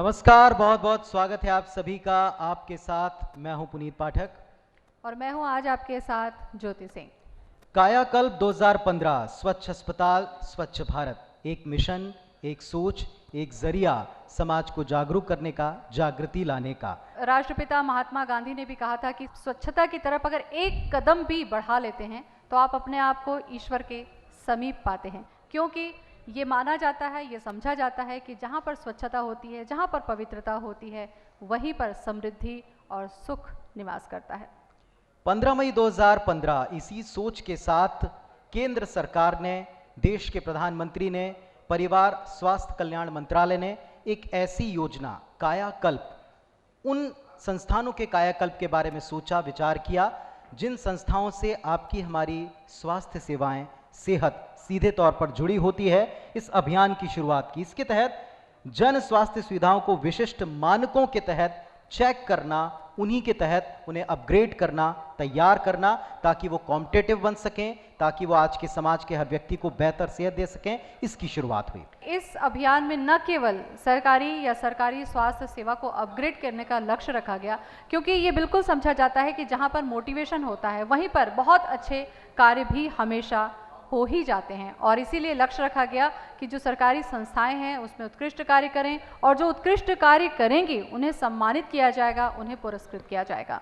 नमस्कार, बहुत बहुत स्वागत है आप सभी का। आपके साथ मैं हूं पुनीत पाठक और मैं हूं आज आपके साथ ज्योति सिंह। कायाकल्प 2015 स्वच्छ अस्पताल स्वच्छ भारत, एक मिशन, एक सोच, एक जरिया समाज को जागरूक करने का, जागृति लाने का। राष्ट्रपिता महात्मा गांधी ने भी कहा था कि स्वच्छता की तरफ अगर एक कदम भी बढ़ा लेते हैं तो आप अपने आप को ईश्वर के समीप पाते हैं, क्योंकि ये माना जाता है, ये समझा जाता है कि जहाँ पर स्वच्छता होती है, जहाँ पर पवित्रता होती है, वहीं पर समृद्धि और सुख निवास करता है। 15 मई 2015 इसी सोच के साथ केंद्र सरकार ने, देश के प्रधानमंत्री ने, परिवार स्वास्थ्य कल्याण मंत्रालय ने एक ऐसी योजना कायाकल्प, उन संस्थानों के कायाकल्प के बारे में सोचा, विचार किया जिन संस्थाओं से आपकी हमारी स्वास्थ्य सेवाएं, सेहत सीधे तौर पर जुड़ी होती है। इस अभियान की शुरुआत की। इसके तहत जन स्वास्थ्य सुविधाओं को विशिष्ट मानकों के तहत चेक करना, उन्हीं के तहत उन्हें अपग्रेड करना, तैयार करना, ताकि वो कॉम्पिटिटिव बन सकें, ताकि वो आज के समाज के हर व्यक्ति को बेहतर सेहत दे सकें। इसकी शुरुआत हुई। इस अभियान में न केवल सरकारी स्वास्थ्य सेवा को अपग्रेड करने का लक्ष्य रखा गया, क्योंकि ये बिल्कुल समझा जाता है कि जहाँ पर मोटिवेशन होता है वहीं पर बहुत अच्छे कार्य भी हमेशा हो ही जाते हैं, और इसीलिए लक्ष्य रखा गया कि जो सरकारी संस्थाएं हैं उसमें उत्कृष्ट कार्य करें, और जो उत्कृष्ट कार्य करेंगे उन्हें सम्मानित किया जाएगा, उन्हें पुरस्कृत किया जाएगा।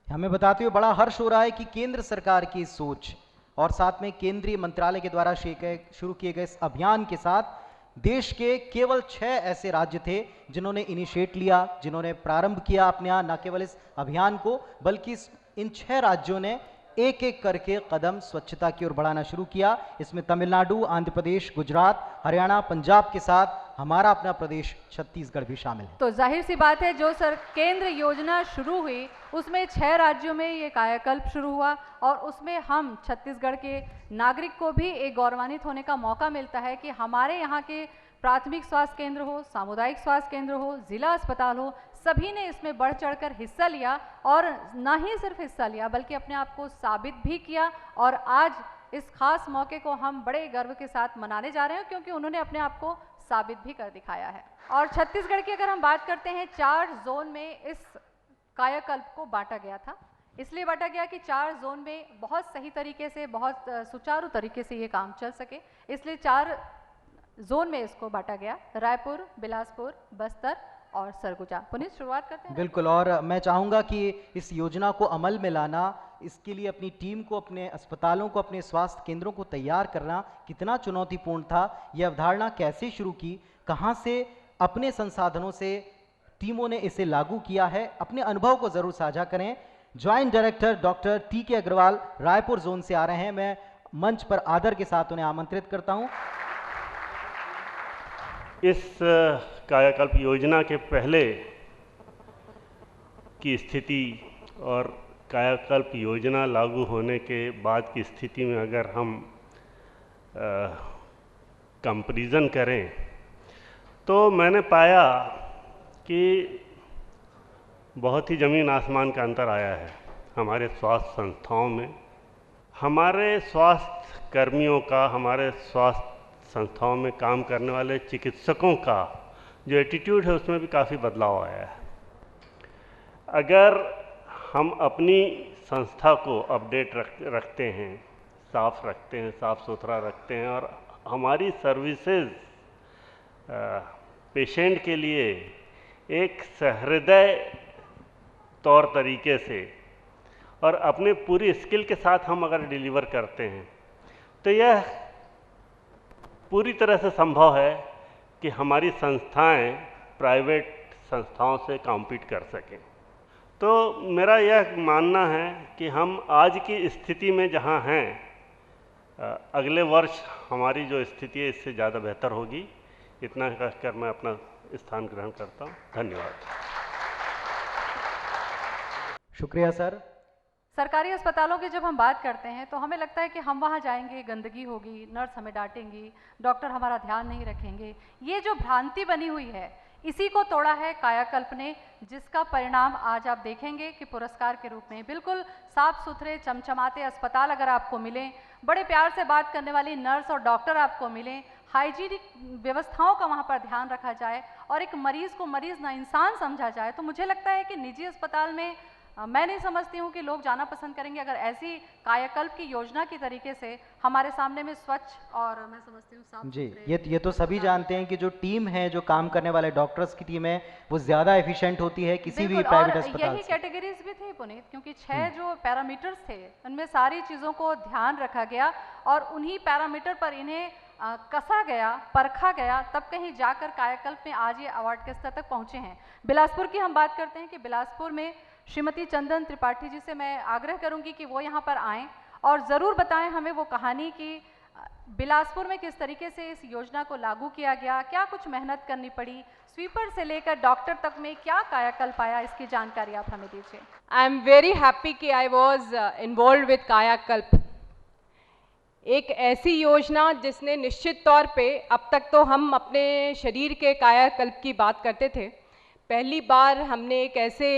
हमें बताते हुए बड़ा हर्ष हो रहा है कि केंद्र सरकार की सोच और साथ में केंद्रीय मंत्रालय के द्वारा शुरू किए गए इस अभियान के साथ देश के केवल 6 ऐसे राज्य थे जिन्होंने इनिशिएट लिया, जिन्होंने प्रारंभ किया अपने यहाँ न केवल इस अभियान को, बल्कि इन 6 राज्यों ने एक एक करके कदम स्वच्छता की ओर बढ़ाना शुरू किया। इसमें तमिलनाडु, आंध्र प्रदेश, गुजरात, हरियाणा, पंजाब के साथ हमारा अपना प्रदेश छत्तीसगढ़ भी शामिल है। तो जाहिर सी बात है, जो केंद्र योजना शुरू हुई उसमें 6 राज्यों में ये कायाकल्प शुरू हुआ, और उसमें हम छत्तीसगढ़ के नागरिक को भी एक गौरवान्वित होने का मौका मिलता है कि हमारे यहाँ के प्राथमिक स्वास्थ्य केंद्र हो, सामुदायिक स्वास्थ्य केंद्र हो, जिला अस्पताल हो, सभी ने इसमें बढ़ चढ़कर हिस्सा लिया, और ना ही सिर्फ हिस्सा लिया बल्कि अपने आप को साबित भी किया। और आज इस खास मौके को हम बड़े गर्व के साथ मनाने जा रहे हैं, क्योंकि उन्होंने अपने आप को साबित भी कर दिखाया है। और छत्तीसगढ़ की अगर हम बात करते हैं, 4 जोन में इस कायाकल्प को बांटा गया था। इसलिए बांटा गया कि 4 जोन में बहुत सही तरीके से, बहुत सुचारू तरीके से ये काम चल सके, इसलिए 4 जोन में इसको बांटा गया: रायपुर, बिलासपुर, बस्तर और सरगुजा। पुनीत, शुरुआत करते हैं। बिल्कुल, और मैं चाहूँगा कि इस योजना को अमल में लाना, इसके लिए अपनी टीम को, अपने अस्पतालों को, अपने स्वास्थ्य केंद्रों को तैयार करना कितना चुनौतीपूर्ण था। यह अवधारणा कैसे शुरू की, कहाँ से अपने संसाधनों से टीमों ने इसे लागू किया है, अपने अनुभव को ज़रूर साझा करें। Joint director doctor T K. Agarwal Raipur zone से आ रहे हैं। मैं मंच पर आदर के साथ उन्हें आमंत्रित करता हूँ। इस कायाकल्प योजना के पहले की स्थिति और कायाकल्प योजना लागू होने के बाद की स्थिति में अगर हम कंपैरिजन करें तो मैंने पाया कि बहुत ही ज़मीन आसमान का अंतर आया है हमारे स्वास्थ्य संस्थाओं में। हमारे स्वास्थ्य कर्मियों का, हमारे स्वास्थ्य संस्थाओं में काम करने वाले चिकित्सकों का जो एटीट्यूड है उसमें भी काफ़ी बदलाव आया है। अगर हम अपनी संस्था को अपडेट रखते हैं, साफ रखते हैं, साफ सुथरा रखते हैं, और हमारी सर्विसेज पेशेंट के लिए एक सहृदय तौर तरीके से और अपने पूरी स्किल के साथ हम अगर डिलीवर करते हैं तो यह पूरी तरह से संभव है कि हमारी संस्थाएं प्राइवेट संस्थाओं से कॉम्पीट कर सकें। तो मेरा यह मानना है कि हम आज की स्थिति में जहां हैं, अगले वर्ष हमारी जो स्थिति है इससे ज़्यादा बेहतर होगी। इतना कहकर मैं अपना स्थान ग्रहण करता हूं। धन्यवाद। शुक्रिया सर। सरकारी अस्पतालों की जब हम बात करते हैं तो हमें लगता है कि हम वहाँ जाएंगे, गंदगी होगी, नर्स हमें डांटेंगी, डॉक्टर हमारा ध्यान नहीं रखेंगे। ये जो भ्रांति बनी हुई है, इसी को तोड़ा है कायाकल्प ने, जिसका परिणाम आज आप देखेंगे कि पुरस्कार के रूप में बिल्कुल साफ सुथरे चमचमाते अस्पताल अगर आपको मिलें, बड़े प्यार से बात करने वाली नर्स और डॉक्टर आपको मिलें, हाइजीनिक व्यवस्थाओं का वहाँ पर ध्यान रखा जाए, और एक मरीज़ को मरीज़ ना इंसान समझा जाए, तो मुझे लगता है कि निजी अस्पताल में मैं नहीं समझती हूँ कि लोग जाना पसंद करेंगे अगर ऐसी कायाकल्प की योजना की तरीके से हमारे सामने में स्वच्छ और मैं समझती हूँ साफ जी, सुथरे ये तो सभी जानते हैं कि जो टीम है, जो काम करने वाले डॉक्टर्स की टीम है, वो ज़्यादा एफिशिएंट होती है किसी भी बिल्कुल, प्राइवेट और अस्पताल यही से। कैटेगरीज भी थे पुनीत, क्योंकि 6 जो पैरामीटर्स थे उनमें सारी चीज़ों को ध्यान रखा गया और उन्हीं पैरामीटर पर इन्हें कसा गया, परखा गया, तब कहीं जाकर कायाकल्प में आज ये अवार्ड के स्तर तक पहुंचे हैं। बिलासपुर की हम बात करते हैं कि बिलासपुर में श्रीमती चंदन त्रिपाठी जी से मैं आग्रह करूंगी कि वो यहाँ पर आएँ और ज़रूर बताएं हमें वो कहानी कि बिलासपुर में किस तरीके से इस योजना को लागू किया गया, क्या कुछ मेहनत करनी पड़ी, स्वीपर से लेकर डॉक्टर तक में क्या कायाकल्प आया, इसकी जानकारी आप हमें दीजिए। आई एम वेरी हैप्पी कि आई वॉज इन्वॉल्व विद कायाकल्प, एक ऐसी योजना जिसने निश्चित तौर पे, अब तक तो हम अपने शरीर के कायाकल्प की बात करते थे, पहली बार हमने एक ऐसे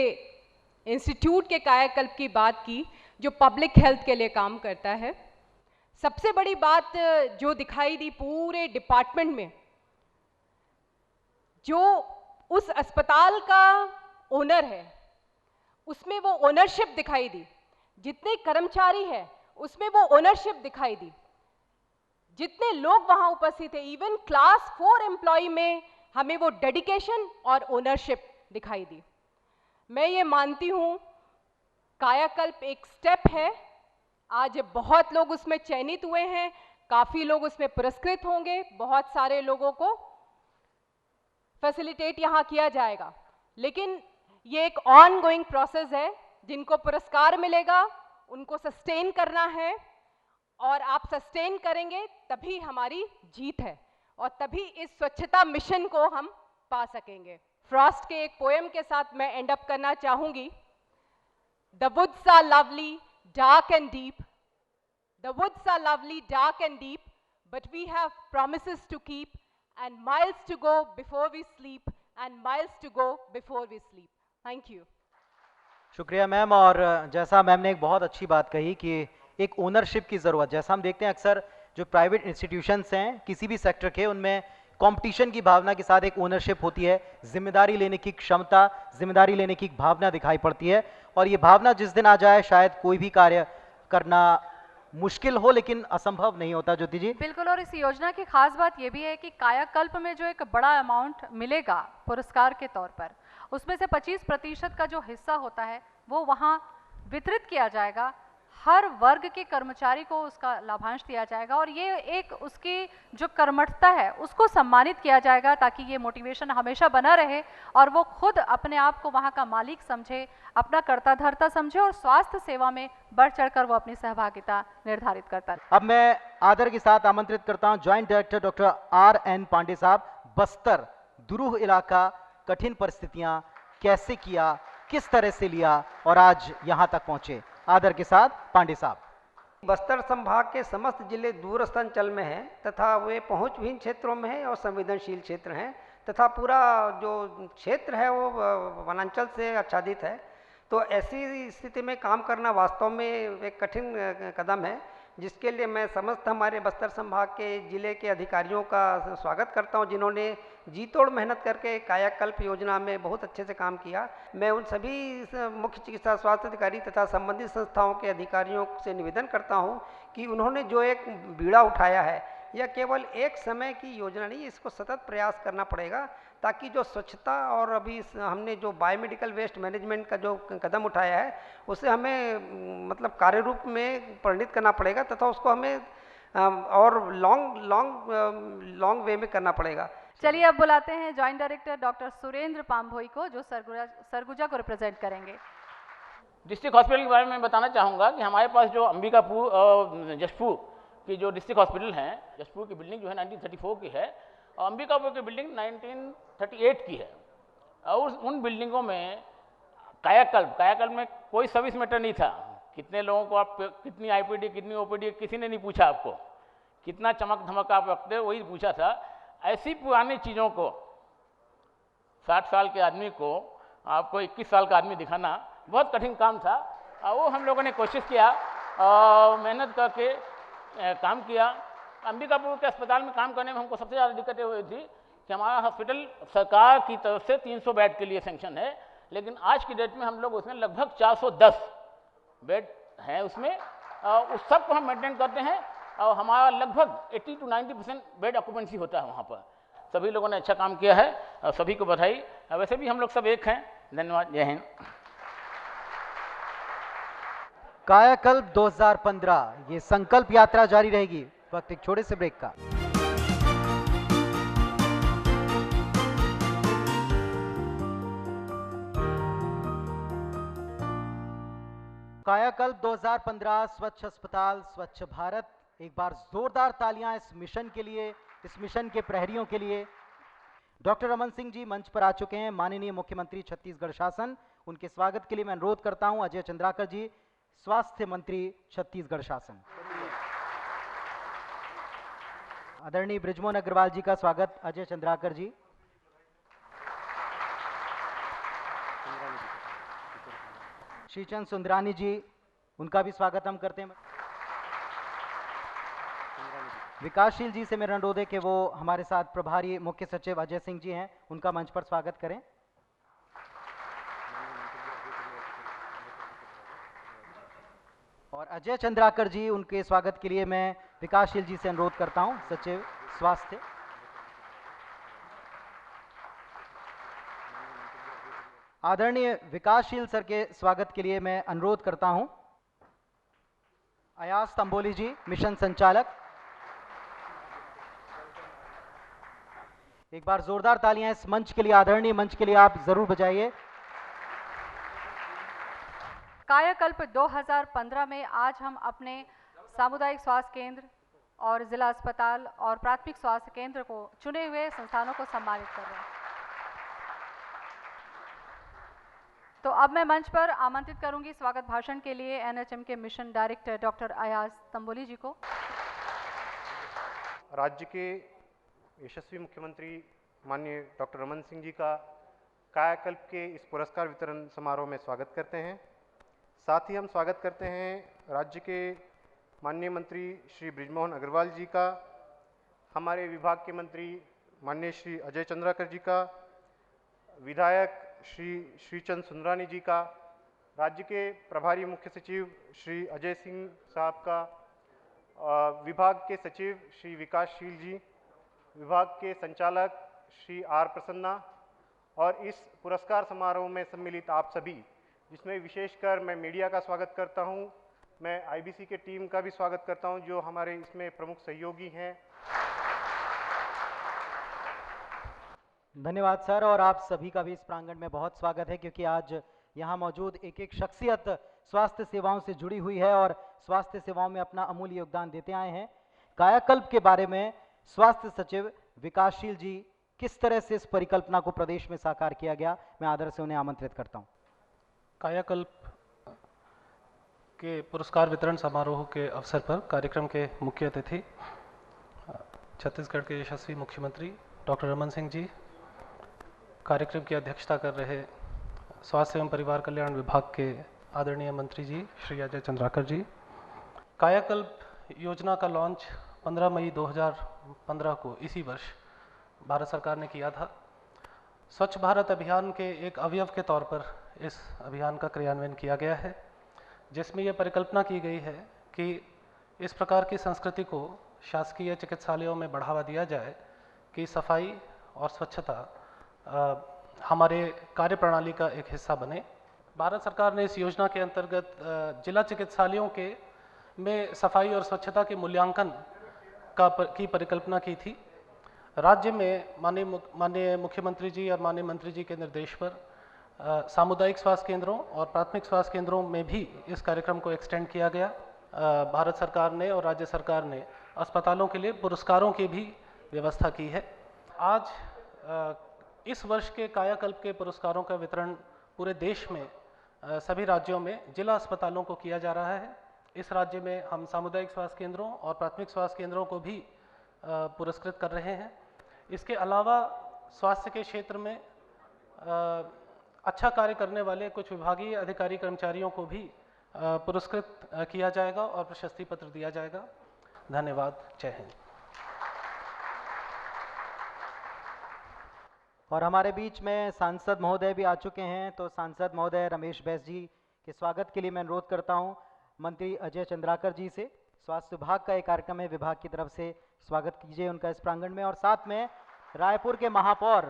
इंस्टीट्यूट के कायाकल्प की बात की जो पब्लिक हेल्थ के लिए काम करता है। सबसे बड़ी बात जो दिखाई दी पूरे डिपार्टमेंट में, जो उस अस्पताल का ओनर है उसमें वो ओनरशिप दिखाई दी, जितने कर्मचारी हैं उसमें वो ओनरशिप दिखाई दी, जितने लोग वहां उपस्थित थे, इवन क्लास 4 एम्प्लॉय में हमें वो डेडिकेशन और ओनरशिप दिखाई दी। मैं ये मानती हूं कायाकल्प एक स्टेप है, आज बहुत लोग उसमें चयनित हुए हैं, काफी लोग उसमें पुरस्कृत होंगे, बहुत सारे लोगों को फैसिलिटेट यहाँ किया जाएगा, लेकिन ये एक ऑन गोइंग प्रोसेस है। जिनको पुरस्कार मिलेगा उनको सस्टेन करना है और आप सस्टेन करेंगे तभी हमारी जीत है और तभी इस स्वच्छता मिशन को हम पा सकेंगे। फ्रॉस्ट के एक पोएम के साथ मैं एंड अप करना चाहूंगी। The woods are lovely dark and deep, the woods are lovely dark and deep, but we have promises to keep and miles to go before we sleep and miles to go before we sleep. Thank you. शुक्रिया ma'am. और जैसा ma'am ने एक बहुत अच्छी बात कही कि एक ओनरशिप की ज़रूरत, जैसा हम देखते हैं अक्सर जो प्राइवेट इंस्टीट्यूशंस हैं किसी भी सेक्टर के, उनमें कंपटीशन की भावना के साथ एक ओनरशिप होती है, जिम्मेदारी लेने की क्षमता, जिम्मेदारी लेने की भावना दिखाई पड़ती है। और ये भावना जिस दिन आ जाए शायद कोई भी कार्य करना मुश्किल हो लेकिन असंभव नहीं होता। ज्योति जी। बिल्कुल, और इस योजना की खास बात यह भी है कि कायाकल्प में जो एक बड़ा अमाउंट मिलेगा पुरस्कार के तौर पर, उसमें से 25% का जो हिस्सा होता है वो वहाँ वितरित किया जाएगा, हर वर्ग के कर्मचारी को उसका लाभांश दिया जाएगा और ये एक उसकी जो कर्मठता है उसको सम्मानित किया जाएगा ताकि ये मोटिवेशन हमेशा बना रहे और वो खुद अपने आप को वहाँ का मालिक समझे, अपना कर्ता धर्ता समझे और स्वास्थ्य सेवा में बढ़ चढ़कर वो अपनी सहभागिता निर्धारित करता है। अब मैं आदर के साथ आमंत्रित करता हूं joint director doctor RN Pandey साहब, बस्तर दुरूह इलाका, कठिन परिस्थितियां कैसे किया, किस तरह से लिया और आज यहां तक पहुंचे। आदर के साथ पांडे साहब। बस्तर संभाग के समस्त जिले दूरस्थ अंचल में हैं तथा वे पहुंचविहीन क्षेत्रों में हैं और संवेदनशील क्षेत्र हैं तथा पूरा जो क्षेत्र है वो वनांचल से आच्छादित है। तो ऐसी स्थिति में काम करना वास्तव में एक कठिन कदम है, जिसके लिए मैं समस्त हमारे बस्तर संभाग के जिले के अधिकारियों का स्वागत करता हूं, जिन्होंने जी तोड़ मेहनत करके कायाकल्प योजना में बहुत अच्छे से काम किया। मैं उन सभी मुख्य चिकित्सा स्वास्थ्य अधिकारी तथा संबंधित संस्थाओं के अधिकारियों से निवेदन करता हूं कि उन्होंने जो एक बीड़ा उठाया है, यह केवल एक समय की योजना नहीं, इसको सतत प्रयास करना पड़ेगा ताकि जो स्वच्छता और अभी हमने जो बायोमेडिकल वेस्ट मैनेजमेंट का जो कदम उठाया है उसे हमें मतलब कार्य रूप में परिणित करना पड़ेगा तथा उसको हमें और लॉन्ग वे में करना पड़ेगा। चलिए अब बुलाते हैं joint director doctor Surendra Pambhoi को, जो सरगुजा को रिप्रेजेंट करेंगे। डिस्ट्रिक्ट हॉस्पिटल के बारे में बताना चाहूँगा कि हमारे पास जो अंबिकापुर और जशपुर की जो डिस्ट्रिक्ट हॉस्पिटल हैं, जशपुर की बिल्डिंग जो है 1934 की है और अंबिकापुर की बिल्डिंग 1938 की है और उन बिल्डिंगों में कायाकल्प में कोई सर्विस मैटर नहीं था। कितने लोगों को आप कितनी IPD कितनी OPD किसी ने नहीं पूछा, आपको कितना चमक धमक आप रखते हो वही पूछा था। ऐसी पुरानी चीज़ों को 60 साल के आदमी को आपको 21 साल का आदमी दिखाना बहुत कठिन काम था और वो हम लोगों ने कोशिश किया और मेहनत करके काम किया। अंबिकापुर के अस्पताल में काम करने में हमको सबसे ज़्यादा दिक्कतें हुई थी कि हमारा हॉस्पिटल सरकार की तरफ से 300 बेड के लिए सेंक्शन है, लेकिन आज की डेट में हम लोग उसमें लगभग 410 बेड हैं उसमें, उस सब को हम मेंटेन करते हैं और हमारा लगभग 80 to 90% बेड ऑक्यूपेंसी होता है वहाँ पर। सभी लोगों ने अच्छा काम किया है और सभी को बधाई। वैसे भी हम लोग सब एक हैं। धन्यवाद। जय हिंद। कायाकल्प 2015 ये संकल्प यात्रा जारी रहेगी। वक्त एक छोटे से ब्रेक का। कायाकल्प 2015 स्वच्छ अस्पताल स्वच्छ भारत। एक बार जोरदार तालियां इस मिशन के लिए, इस मिशन के प्रहरियों के लिए। डॉक्टर रमन सिंह जी मंच पर आ चुके हैं, माननीय मुख्यमंत्री छत्तीसगढ़ शासन। उनके स्वागत के लिए मैं अनुरोध करता हूं अजय चंद्राकर जी, स्वास्थ्य मंत्री छत्तीसगढ़ शासन। आदरणीय बृजमोहन अग्रवाल जी का स्वागत अजय चंद्राकर जी। श्रीचंद सुंदरानी जी, उनका भी स्वागत हम करते हैं। विकासशील जी से मेरा अनुरोध है कि वो हमारे साथ प्रभारी मुख्य सचिव अजय सिंह जी हैं, उनका मंच पर स्वागत करें। और अजय चंद्राकर जी, उनके स्वागत के लिए मैं विकासशील जी से अनुरोध करता हूं, सचिव स्वास्थ्य। आदरणीय विकासशील सर के स्वागत के लिए मैं अनुरोध करता हूं अयाज तंबोली जी, मिशन संचालक। एक बार जोरदार तालियां इस मंच के लिए, आदरणीय मंच के लिए आप जरूर बजाइए। कायाकल्प 2015 में आज हम अपने सामुदायिक स्वास्थ्य केंद्र और जिला अस्पताल और प्राथमिक स्वास्थ्य केंद्र को, चुने हुए संस्थानों को सम्मानित कर रहे हैं। तो अब मैं मंच पर आमंत्रित करूंगी स्वागत भाषण के लिए एनएचएम के mission director doctor Ayaz Tamboli ji को। राज्य के यशस्वी मुख्यमंत्री माननीय डॉक्टर रमन सिंह जी का कायाकल्प के इस पुरस्कार वितरण समारोह में स्वागत करते हैं। साथ ही हम स्वागत करते हैं राज्य के माननीय मंत्री श्री बृजमोहन अग्रवाल जी का, हमारे विभाग के मंत्री माननीय श्री अजय चंद्राकर जी का, विधायक श्री श्रीचंद सुंदरानी जी का, राज्य के प्रभारी मुख्य सचिव श्री अजय सिंह साहब का, विभाग के सचिव श्री विकासशील जी, विभाग के संचालक श्री आर प्रसन्ना और इस पुरस्कार समारोह में सम्मिलित आप सभी, जिसमें विशेषकर मैं मीडिया का स्वागत करता हूं, मैं आईबीसी के टीम का भी स्वागत करता हूं जो हमारे इसमें प्रमुख सहयोगी हैं। धन्यवाद सर। और आप सभी का भी इस प्रांगण में बहुत स्वागत है, क्योंकि आज यहाँ मौजूद एक एक शख्सियत स्वास्थ्य सेवाओं से जुड़ी हुई है और स्वास्थ्य सेवाओं में अपना अमूल्य योगदान देते आए हैं। कायाकल्प के बारे में स्वास्थ्य सचिव विकासशील जी, किस तरह से इस परिकल्पना को प्रदेश में साकार किया गया, मैं आदर से उन्हें आमंत्रित करता हूँ। कायाकल्प के पुरस्कार वितरण समारोह के अवसर पर कार्यक्रम के मुख्य अतिथि छत्तीसगढ़ के यशस्वी मुख्यमंत्री डॉक्टर रमन सिंह जी, कार्यक्रम की अध्यक्षता कर रहे स्वास्थ्य एवं परिवार कल्याण विभाग के आदरणीय मंत्री जी श्री अजय चंद्राकर जी। कायाकल्प योजना का लॉन्च 15 मई 2015 को इसी वर्ष भारत सरकार ने किया था। स्वच्छ भारत अभियान के एक अवयव के तौर पर इस अभियान का क्रियान्वयन किया गया है, जिसमें यह परिकल्पना की गई है कि इस प्रकार की संस्कृति को शासकीय चिकित्सालयों में बढ़ावा दिया जाए कि सफाई और स्वच्छता हमारे कार्यप्रणाली का एक हिस्सा बने। भारत सरकार ने इस योजना के अंतर्गत जिला चिकित्सालयों के में सफाई और स्वच्छता के मूल्यांकन की परिकल्पना की थी। राज्य में माननीय मुख्यमंत्री जी और माननीय मंत्री जी के निर्देश पर सामुदायिक स्वास्थ्य केंद्रों और प्राथमिक स्वास्थ्य केंद्रों में भी इस कार्यक्रम को एक्सटेंड किया गया। भारत सरकार ने और राज्य सरकार ने अस्पतालों के लिए पुरस्कारों की भी व्यवस्था की है। आज इस वर्ष के कायाकल्प के पुरस्कारों का वितरण पूरे देश में सभी राज्यों में जिला अस्पतालों को किया जा रहा है। इस राज्य में हम सामुदायिक स्वास्थ्य केंद्रों और प्राथमिक स्वास्थ्य केंद्रों को भी पुरस्कृत कर रहे हैं। इसके अलावा स्वास्थ्य के क्षेत्र में अच्छा कार्य करने वाले कुछ विभागीय अधिकारी कर्मचारियों को भी पुरस्कृत किया जाएगा और प्रशस्ति पत्र दिया जाएगा। धन्यवाद। जय हिंद। और हमारे बीच में सांसद महोदय भी आ चुके हैं, तो सांसद महोदय रमेश बैस जी के स्वागत के लिए मैं अनुरोध करता हूं मंत्री अजय चंद्राकर जी से। स्वास्थ्य विभाग का एक कार्यक्रम है, विभाग की तरफ से स्वागत कीजिए उनका इस प्रांगण में। और साथ में रायपुर के महापौर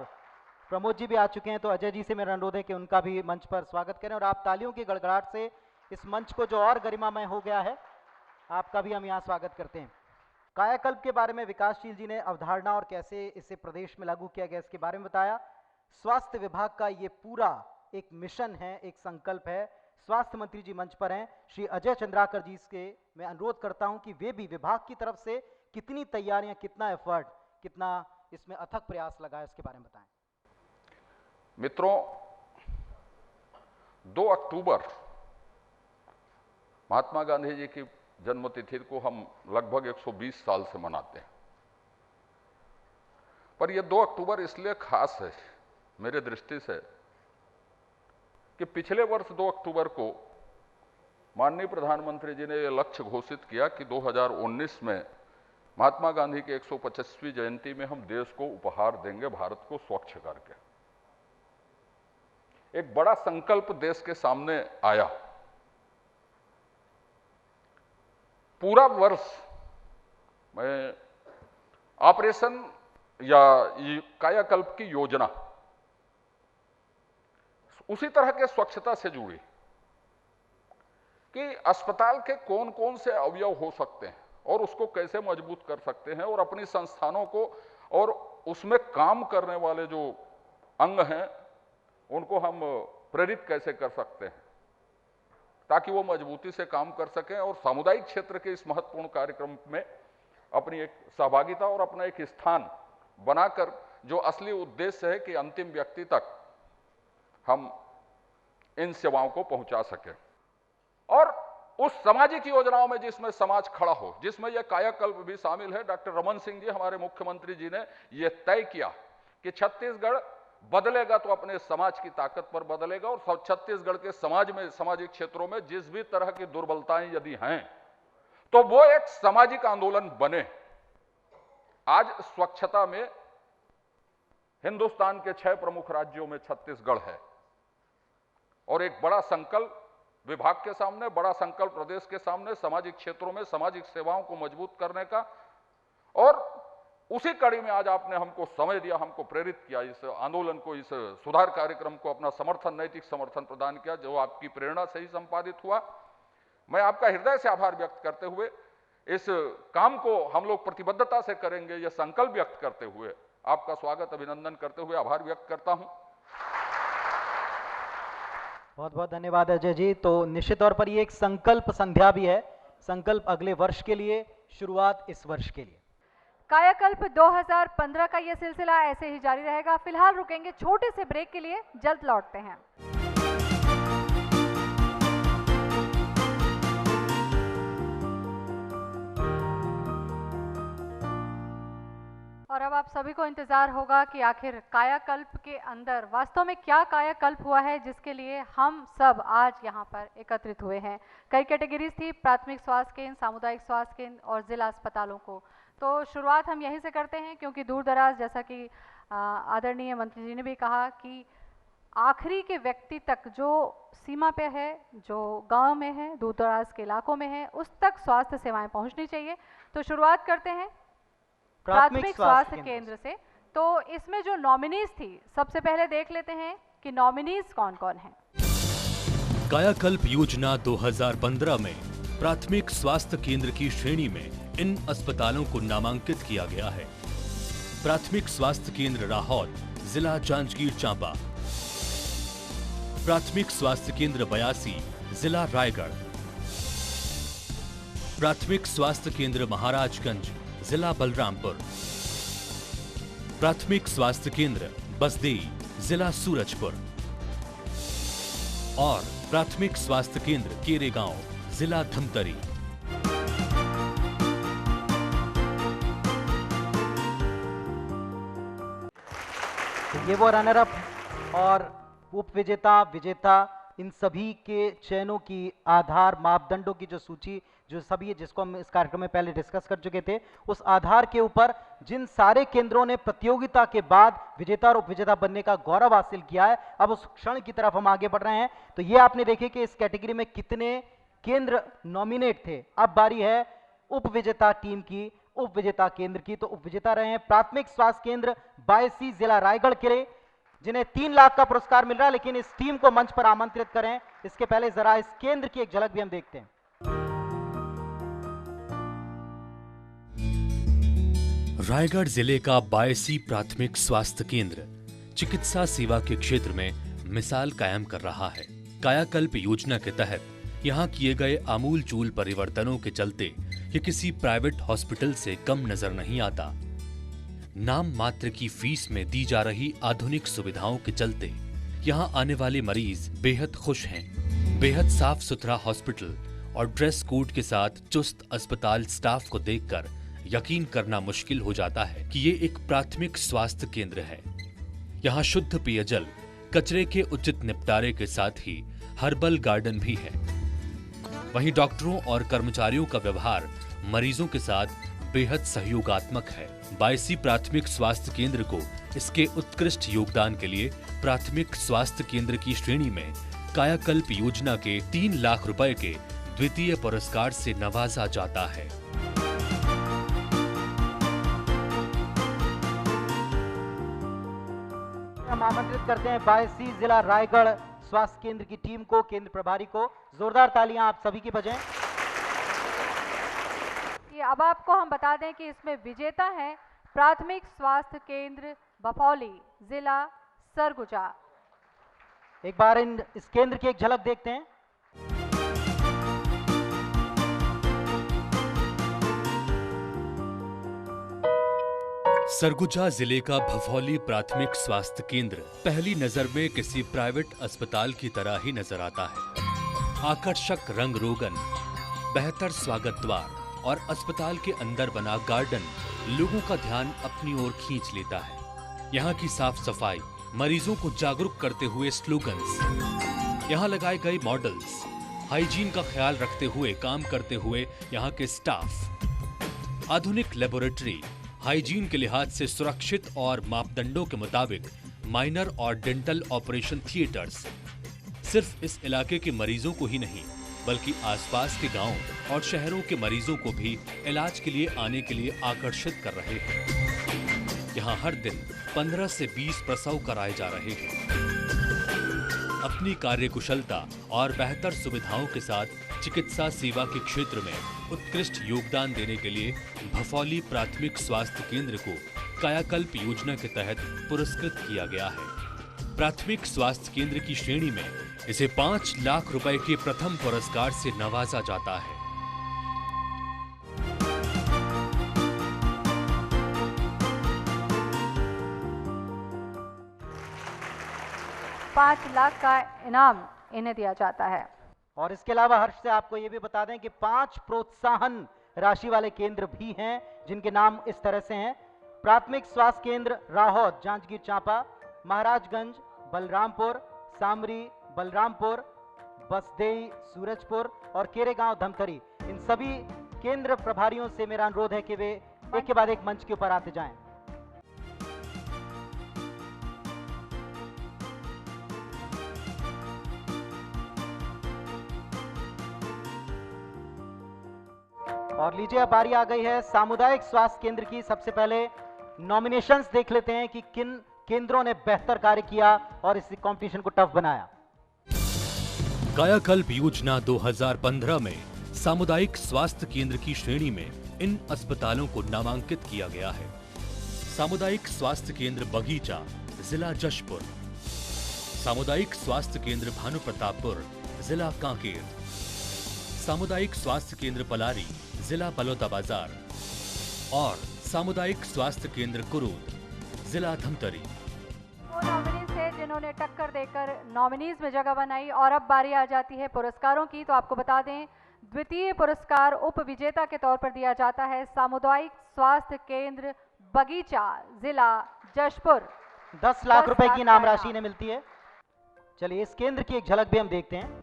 प्रमोद जी भी आ चुके हैं, तो अजय जी से मेरा अनुरोध है कि उनका भी मंच पर स्वागत करें। और आप तालियों की गड़गड़ाहट से इस मंच को जो और गरिमामय हो गया है, आपका भी हम यहाँ स्वागत करते हैं। कायाकल्प के बारे में विकासशील जी ने अवधारणा और कैसे इसे प्रदेश में लागू किया गया इसके बारे में बताया। स्वास्थ्य विभाग का ये पूरा एक मिशन है, एक संकल्प है। स्वास्थ्य मंत्री जी मंच पर हैं, श्री अजय चंद्राकर जी से मैं अनुरोध करता हूं कि वे भी विभाग की तरफ से कितनी तैयारियां, कितना एफर्ट, कितना इसमें अथक प्रयास लगा है, इसके बारे में बताएं। मित्रों, 2 अक्टूबर महात्मा गांधी जी की जन्मतिथि को हम लगभग 120 साल से मनाते हैं, पर यह 2 अक्टूबर इसलिए खास है मेरे दृष्टि से कि पिछले वर्ष 2 अक्टूबर को माननीय प्रधानमंत्री जी ने यह लक्ष्य घोषित किया कि 2019 में महात्मा गांधी की 125वीं जयंती में हम देश को उपहार देंगे भारत को स्वच्छ करके। एक बड़ा संकल्प देश के सामने आया। पूरा वर्ष में ऑपरेशन या कायाकल्प की योजना उसी तरह के स्वच्छता से जुड़ी कि अस्पताल के कौन कौन से अवयव हो सकते हैं और उसको कैसे मजबूत कर सकते हैं, और अपनी संस्थानों को और उसमें काम करने वाले जो अंग हैं उनको हम प्रेरित कैसे कर सकते हैं ताकि वो मजबूती से काम कर सकें और सामुदायिक क्षेत्र के इस महत्वपूर्ण कार्यक्रम में अपनी एक सहभागिता और अपना एक स्थान बनाकर जो असली उद्देश्य है कि अंतिम व्यक्ति तक हम इन सेवाओं को पहुंचा सकें। और उस सामाजिक योजनाओं में जिसमें समाज खड़ा हो, जिसमें यह कायाकल्प भी शामिल है, डॉक्टर रमन सिंह जी हमारे मुख्यमंत्री जी ने यह तय किया कि छत्तीसगढ़ बदलेगा तो अपने समाज की ताकत पर बदलेगा, और छत्तीसगढ़ के समाज में, सामाजिक क्षेत्रों में जिस भी तरह की दुर्बलताएं यदि हैं तो वो एक सामाजिक आंदोलन बने। आज स्वच्छता में हिंदुस्तान के 6 प्रमुख राज्यों में छत्तीसगढ़ है, और एक बड़ा संकल्प विभाग के सामने, बड़ा संकल्प प्रदेश के सामने सामाजिक क्षेत्रों में सामाजिक सेवाओं को मजबूत करने का। और उसी कड़ी में आज आपने हमको समय दिया, हमको प्रेरित किया, इस आंदोलन को, इस सुधार कार्यक्रम को अपना समर्थन, नैतिक समर्थन प्रदान किया, जो आपकी प्रेरणा से ही संपादित हुआ। मैं आपका हृदय से आभार व्यक्त करते हुए इस काम को हम लोग प्रतिबद्धता से करेंगे, यह संकल्प व्यक्त करते हुए आपका स्वागत, अभिनंदन करते हुए आभार व्यक्त करता हूं। बहुत बहुत धन्यवाद अजय जी। तो निश्चित तौर पर ये एक संकल्प संध्या भी है, संकल्प अगले वर्ष के लिए, शुरुआत इस वर्ष के लिए। कायाकल्प 2015 का यह सिलसिला ऐसे ही जारी रहेगा। फिलहाल रुकेंगे छोटे से ब्रेक के लिए, जल्द लौटते हैं। और अब आप सभी को इंतजार होगा कि आखिर कायाकल्प के अंदर वास्तव में क्या कायाकल्प हुआ है, जिसके लिए हम सब आज यहाँ पर एकत्रित हुए हैं। कई कैटेगरीज थी, प्राथमिक स्वास्थ्य केंद्र, सामुदायिक स्वास्थ्य केंद्र और जिला अस्पतालों को। तो शुरुआत हम यहीं से करते हैं, क्योंकि दूर दराज, जैसा कि आदरणीय मंत्री जी ने भी कहा कि आखिरी के व्यक्ति तक जो सीमा पे है, जो गांव में है, दूर दराज के इलाकों में है, उस तक स्वास्थ्य सेवाएं पहुंचनी चाहिए। तो शुरुआत करते हैं प्राथमिक स्वास्थ्य केंद्र से। तो इसमें जो नॉमिनीज थी, सबसे पहले देख लेते हैं कि नॉमिनीज कौन कौन हैं। कायाकल्प योजना 2015 में प्राथमिक स्वास्थ्य केंद्र की श्रेणी में इन अस्पतालों को नामांकित किया गया है। प्राथमिक स्वास्थ्य केंद्र राहौल, जिला जांजगीर चांपा। प्राथमिक स्वास्थ्य केंद्र 82, जिला रायगढ़। प्राथमिक स्वास्थ्य केंद्र महाराजगंज, जिला बलरामपुर। प्राथमिक स्वास्थ्य केंद्र बसदेई, जिला सूरजपुर। और प्राथमिक स्वास्थ्य केंद्र केरेगांव, जिला धमतरी। ये वो रनर अप और उप विजेता, विजेता इन सभी के चयनों की आधार मापदंडों की जो सूची जो सभी जिसको हम इस कार्यक्रम में पहले डिस्कस कर चुके थे, उस आधार के ऊपर जिन सारे केंद्रों ने प्रतियोगिता के बाद विजेता और उपविजेता बनने का गौरव हासिल किया है, अब उस क्षण की तरफ हम आगे बढ़ रहे हैं। तो ये आपने देखे कि इस कैटेगरी में कितने केंद्र नॉमिनेट थे। अब बारी है उपविजेता टीम की, उपविजेता केंद्र की। तो उपविजेता रहे हैं प्राथमिक स्वास्थ्य केंद्र बायसी, जिला रायगढ़ के, जिन्हें 3 लाख का पुरस्कार मिल रहा है। लेकिन इस टीम को मंच पर आमंत्रित करें इसके पहले जरा इस केंद्र की एक झलक भी हम देखते हैं। रायगढ़ जिले का बायसी प्राथमिक स्वास्थ्य केंद्र चिकित्सा सेवा के क्षेत्र में मिसाल कायम कर रहा है। कायाकल्प योजना के तहत यहाँ किए गए आमूलचूल परिवर्तनों के चलते ये किसी प्राइवेट हॉस्पिटल से कम नजर नहीं आता। नाम मात्र की फीस में दी जा रही आधुनिक सुविधाओं के चलते यहाँ आने वाले मरीज बेहद खुश हैं। बेहद साफ सुथरा हॉस्पिटल और ड्रेस कोड के साथ चुस्त अस्पताल स्टाफ को देखकर यकीन करना मुश्किल हो जाता है कि ये एक प्राथमिक स्वास्थ्य केंद्र है। यहाँ शुद्ध पेयजल, कचरे के उचित निपटारे के साथ ही हर्बल गार्डन भी है। वहीं डॉक्टरों और कर्मचारियों का व्यवहार मरीजों के साथ बेहद सहयोगात्मक है। बायसी प्राथमिक स्वास्थ्य केंद्र को इसके उत्कृष्ट योगदान के लिए प्राथमिक स्वास्थ्य केंद्र की श्रेणी में कायाकल्प योजना के 3 लाख रुपए के द्वितीय पुरस्कार से नवाजा जाता है। हम आमंत्रित करते हैं बायसी जिला रायगढ़ स्वास्थ्य केंद्र की टीम को, केंद्र प्रभारी को। जोरदार तालियां आप सभी की बजाएं। अब आपको हम बता दें कि इसमें विजेता है प्राथमिक स्वास्थ्य केंद्र बफौली, जिला सरगुजा। एक बार इस केंद्र की एक झलक देखते हैं। सरगुजा जिले का भफौली प्राथमिक स्वास्थ्य केंद्र पहली नजर में किसी प्राइवेट अस्पताल की तरह ही नजर आता है। आकर्षक रंग रोगन, बेहतर स्वागत द्वार और अस्पताल के अंदर बना गार्डन लोगों का ध्यान अपनी ओर खींच लेता है। यहाँ की साफ सफाई, मरीजों को जागरूक करते हुए स्लोगन्स, यहाँ लगाए गए मॉडल्स, हाइजीन का ख्याल रखते हुए काम करते हुए यहाँ के स्टाफ, आधुनिक लेबोरेटरी, हाइजीन के लिहाज से सुरक्षित और मापदंडों के मुताबिक माइनर और डेंटल ऑपरेशन थिएटर्स सिर्फ इस इलाके के मरीजों को ही नहीं बल्कि आसपास के गांव और शहरों के मरीजों को भी इलाज के लिए आने के लिए आकर्षित कर रहे हैं। यहाँ हर दिन 15 से 20 प्रसव कराए जा रहे हैं। अपनी कार्यकुशलता और बेहतर सुविधाओं के साथ चिकित्सा सेवा के क्षेत्र में उत्कृष्ट योगदान देने के लिए भफौली प्राथमिक स्वास्थ्य केंद्र को कायाकल्प योजना के तहत पुरस्कृत किया गया है। प्राथमिक स्वास्थ्य केंद्र की श्रेणी में इसे 5 लाख रुपए के प्रथम पुरस्कार से नवाजा जाता है। 5 लाख का इनाम इन्हें दिया जाता है। और इसके अलावा हर्ष से आपको ये भी बता दें कि 5 प्रोत्साहन राशि वाले केंद्र भी हैं जिनके नाम इस तरह से हैं। प्राथमिक स्वास्थ्य केंद्र राहौत, जांजगीर चांपा, महाराजगंज, बलरामपुर, सामरी, बलरामपुर, बसदेई, सूरजपुर और केरेगांव, धमतरी। इन सभी केंद्र प्रभारियों से मेरा अनुरोध है कि वे एक के बाद एक मंच के ऊपर आते जाएं। और लीजिए अब बारी आ गई है सामुदायिक स्वास्थ्य केंद्र की। सबसे पहले नॉमिनेशंस देख लेते हैं कि किन केंद्रों ने बेहतर कार्य किया और इस कंपटीशन को टफ बनाया। कायाकल्प योजना 2015 में सामुदायिक स्वास्थ्य केंद्र की श्रेणी में इन अस्पतालों को नामांकित किया गया है। सामुदायिक स्वास्थ्य केंद्र बगीचा, जिला जशपुर, सामुदायिक स्वास्थ्य केंद्र भानु प्रतापपुर, जिला कांकेर, सामुदायिक स्वास्थ्य केंद्र पलारी, जिला बलौदाबाजार और सामुदायिक स्वास्थ्य केंद्र कुरूद, जिला धमतरी। वो नॉमिनीज थे जिन्होंने टक्कर देकर नॉमिनीज में जगह बनाई। और अब बारी आ जाती है पुरस्कारों की। तो आपको बता दें द्वितीय पुरस्कार उप विजेता के तौर पर दिया जाता है सामुदायिक स्वास्थ्य केंद्र बगीचा, जिला जशपुर। 10 लाख रुपए की इनाम राशि इन्हें मिलती है। चलिए इस केंद्र की एक झलक भी हम देखते हैं।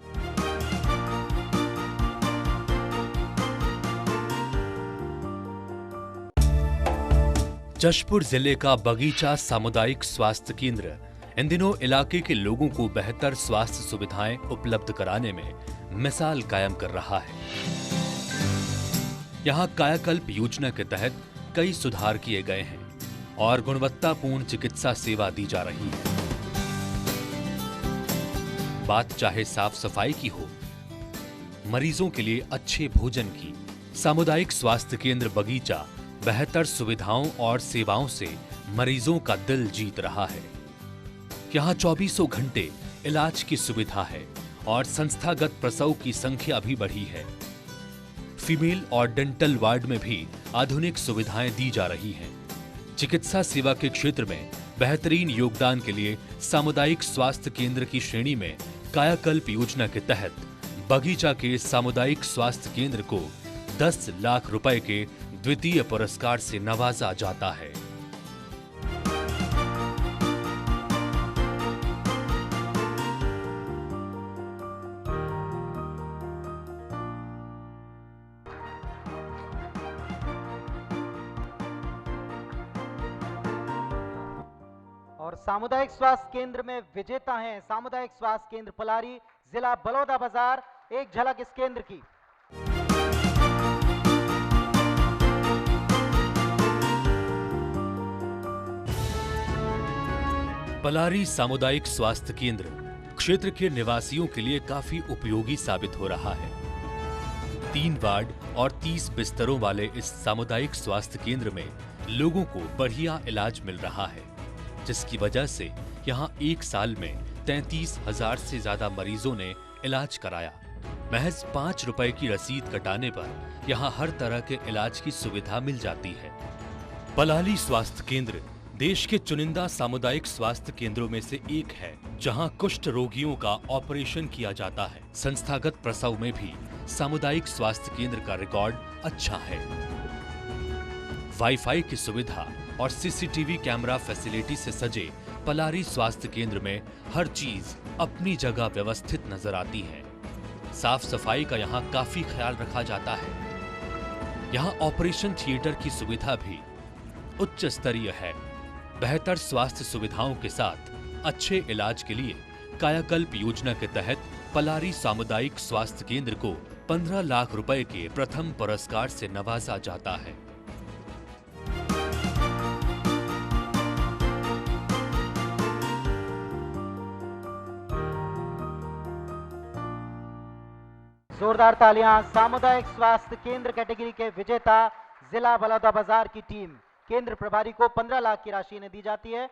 जशपुर जिले का बगीचा सामुदायिक स्वास्थ्य केंद्र इन दिनों इलाके के लोगों को बेहतर स्वास्थ्य सुविधाएं उपलब्ध कराने में मिसाल कायम कर रहा है। यहां कायाकल्प योजना के तहत कई सुधार किए गए हैं और गुणवत्तापूर्ण चिकित्सा सेवा दी जा रही है। बात चाहे साफ सफाई की हो, मरीजों के लिए अच्छे भोजन की, सामुदायिक स्वास्थ्य केंद्र बगीचा बेहतर सुविधाओं और सेवाओं से मरीजों का दिल जीत रहा है। यहाँ 24 घंटे इलाज की सुविधा है और संस्थागत प्रसव की संख्या भी बढ़ी है। फीमेल और डेंटल वार्ड में भी आधुनिक सुविधाएं दी जा रही हैं। चिकित्सा सेवा के क्षेत्र में बेहतरीन योगदान के लिए सामुदायिक स्वास्थ्य केंद्र की श्रेणी में कायाकल्प योजना के तहत बगीचा के सामुदायिक स्वास्थ्य केंद्र को 10 लाख रुपए के द्वितीय पुरस्कार से नवाजा जाता है। और सामुदायिक स्वास्थ्य केंद्र में विजेता हैं सामुदायिक स्वास्थ्य केंद्र पलारी, जिला बलौदाबाजार। एक झलक इस केंद्र की। पलारी सामुदायिक स्वास्थ्य केंद्र क्षेत्र के निवासियों के लिए काफी उपयोगी साबित हो रहा है। 3 वार्ड और 30 बिस्तरों वाले इस सामुदायिक स्वास्थ्य केंद्र में लोगों को बढ़िया इलाज मिल रहा है, जिसकी वजह से यहां 1 साल में 33,000 से ज्यादा मरीजों ने इलाज कराया। महज 5 रुपए की रसीद कटाने पर यहां हर तरह के इलाज की सुविधा मिल जाती है। पलारी स्वास्थ्य केंद्र देश के चुनिंदा सामुदायिक स्वास्थ्य केंद्रों में से एक है, जहां कुष्ठ रोगियों का ऑपरेशन किया जाता है। संस्थागत प्रसव में भी सामुदायिक स्वास्थ्य केंद्र का रिकॉर्ड अच्छा है। वाईफाई की सुविधा और सीसीटीवी कैमरा फैसिलिटी से सजे पलारी स्वास्थ्य केंद्र में हर चीज अपनी जगह व्यवस्थित नजर आती है। साफ सफाई का यहाँ काफी ख्याल रखा जाता है। यहाँ ऑपरेशन थिएटर की सुविधा भी उच्च स्तरीय है। बेहतर स्वास्थ्य सुविधाओं के साथ अच्छे इलाज के लिए कायाकल्प योजना के तहत पलारी सामुदायिक स्वास्थ्य केंद्र को 15 लाख रुपए के प्रथम पुरस्कार से नवाजा जाता है। जोरदार तालियां सामुदायिक स्वास्थ्य केंद्र कैटेगरी के विजेता जिला बलौदाबाजार की टीम। केंद्र प्रभारी को 15 लाख की राशि इन्हें दी जाती है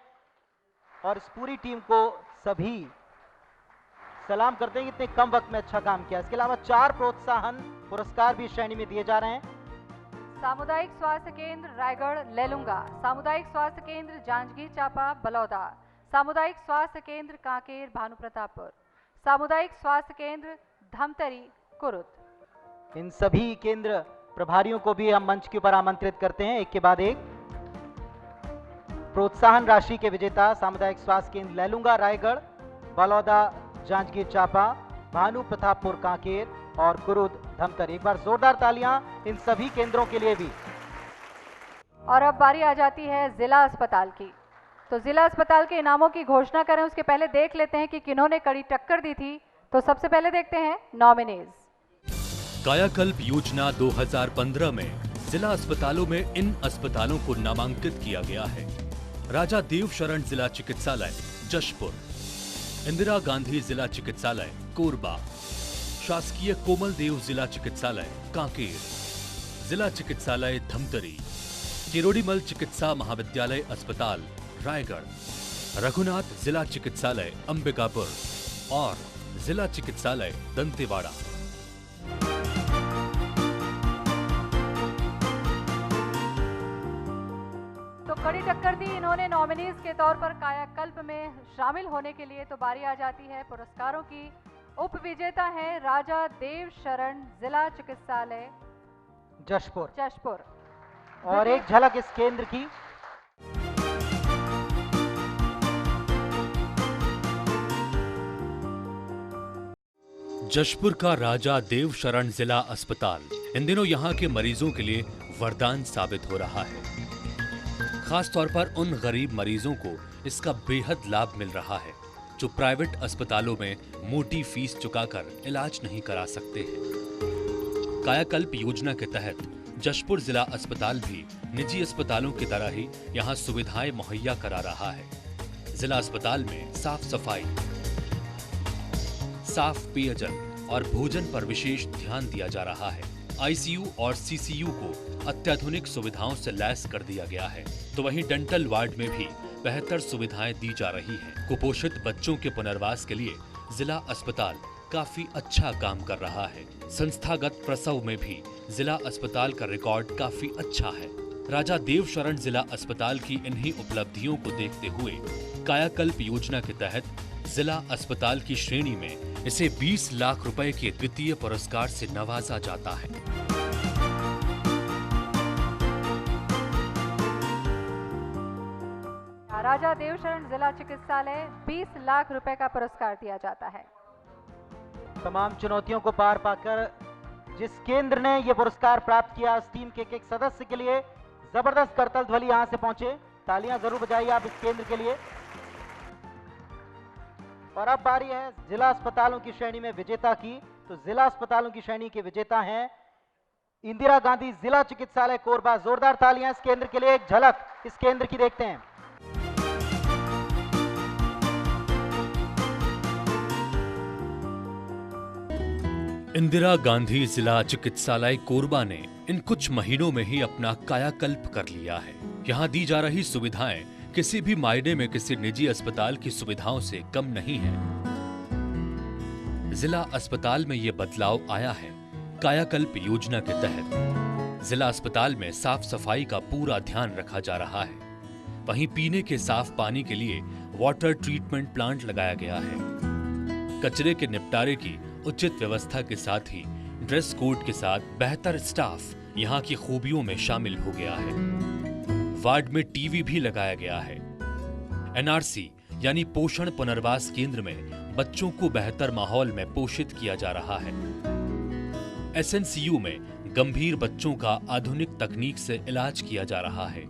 और इस पूरी टीम को सभी सलाम करते हैं कि इतने कम वक्त में अच्छा काम किया। इसके अलावा 4 प्रोत्साहन पुरस्कार भी श्रेणी में दिए जा रहे हैं। सामुदायिक स्वास्थ्य केंद्र रायगढ़ लेलुंगा, सामुदायिक स्वास्थ्य केंद्र जांजगीर चांपा बलौदा, सामुदायिक स्वास्थ्य केंद्र कांकेर भानुप्रतापपुर, सामुदायिक स्वास्थ्य केंद्र धमतरी कुरुद। इन सभी केंद्र प्रभारियों को भी हम मंच के ऊपर आमंत्रित करते हैं। एक के बाद एक प्रोत्साहन राशि के विजेता सामुदायिक स्वास्थ्य केंद्र लेलुंगा रायगढ़, बलौदा जांजगीर चांपा, भानु प्रतापपुर कांकेर और कुरुद धमतरी। एक बार जोरदार तालियां इन सभी केंद्रों के लिए भी। और अब बारी आ जाती है जिला अस्पताल की। तो जिला अस्पताल के इनामों की घोषणा करें उसके पहले देख लेते हैं कि किन्होंने कड़ी टक्कर दी थी। तो सबसे पहले देखते हैं नॉमिनीज। कायाकल्प योजना 2015 में जिला अस्पतालों में इन अस्पतालों को नामांकित किया गया है। राजा देव शरण जिला चिकित्सालय जशपुर, इंदिरा गांधी जिला चिकित्सालय कोरबा, शासकीय कोमल देव जिला चिकित्सालय कांकेर, जिला चिकित्सालय धमतरी, किरोड़ीमल चिकित्सा महाविद्यालय अस्पताल रायगढ़, रघुनाथ जिला चिकित्सालय अंबिकापुर और जिला चिकित्सालय दंतेवाड़ा। तो कड़ी टक्कर दी इन्होंने नॉमिनीज के तौर पर कायाकल्प में शामिल होने के लिए। तो बारी आ जाती है पुरस्कारों की। उप विजेता है राजा देव शरण जिला चिकित्सालय जशपुर। और एक झलक इस केंद्र की। जशपुर का राजा देव शरण जिला अस्पताल इन दिनों यहाँ के मरीजों के लिए वरदान साबित हो रहा है। खास तौर पर उन गरीब मरीजों को इसका बेहद लाभ मिल रहा है जो प्राइवेट अस्पतालों में मोटी फीस चुकाकर इलाज नहीं करा सकते हैं। कायाकल्प योजना के तहत जशपुर जिला अस्पताल भी निजी अस्पतालों की तरह ही यहाँ सुविधाएं मुहैया करा रहा है। जिला अस्पताल में साफ सफाई, साफ पेयजल और भोजन पर विशेष ध्यान दिया जा रहा है। आईसीयू और सीसीयू को अत्याधुनिक सुविधाओं से लैस कर दिया गया है, तो वहीं डेंटल वार्ड में भी बेहतर सुविधाएं दी जा रही हैं। कुपोषित बच्चों के पुनर्वास के लिए जिला अस्पताल काफी अच्छा काम कर रहा है। संस्थागत प्रसव में भी जिला अस्पताल का रिकॉर्ड काफी अच्छा है। राजा देव शरण जिला अस्पताल की इन्हीं उपलब्धियों को देखते हुए कायाकल्प योजना के तहत जिला अस्पताल की श्रेणी में इसे 20 लाख रुपए के द्वितीय पुरस्कार से नवाजा जाता है। राजा देवशरण जिला चिकित्सालय 20 लाख रुपए का पुरस्कार दिया जाता है। तमाम चुनौतियों को पार पाकर जिस केंद्र ने यह पुरस्कार प्राप्त किया, उस टीम के एक सदस्य के लिए जबरदस्त करतल ध्वनि यहां से पहुंचे। तालियां जरूर बजाइए आप इस केंद्र के लिए। और अब बारी है जिला अस्पतालों की श्रेणी में विजेता की। तो जिला अस्पतालों की श्रेणी के विजेता हैं इंदिरा गांधी जिला चिकित्सालय कोरबा। जोरदार तालियां इस केंद्र के लिए। एक झलक इस केंद्र की देखते हैं। इंदिरा गांधी जिला चिकित्सालय कोरबा ने इन कुछ महीनों में ही अपना कायाकल्प कर लिया है। यहाँ दी जा रही सुविधाएं किसी भी मायने में किसी निजी अस्पताल की सुविधाओं से कम नहीं है। जिला अस्पताल में ये बदलाव आया है कायाकल्प योजना के तहत। जिला अस्पताल में साफ सफाई का पूरा ध्यान रखा जा रहा है। वहीं पीने के साफ पानी के लिए वाटर ट्रीटमेंट प्लांट लगाया गया है। कचरे के निपटारे की उचित व्यवस्था के साथ ही ड्रेस कोड के साथ बेहतर स्टाफ यहाँ की खूबियों में शामिल हो गया है। वार्ड में टीवी भी लगाया गया है। एनआरसी यानी पोषण पुनर्वास केंद्र में बच्चों को बेहतर माहौल में पोषित किया जा रहा है। एसएनसीयू में गंभीर बच्चों का आधुनिक तकनीक से इलाज किया जा रहा है।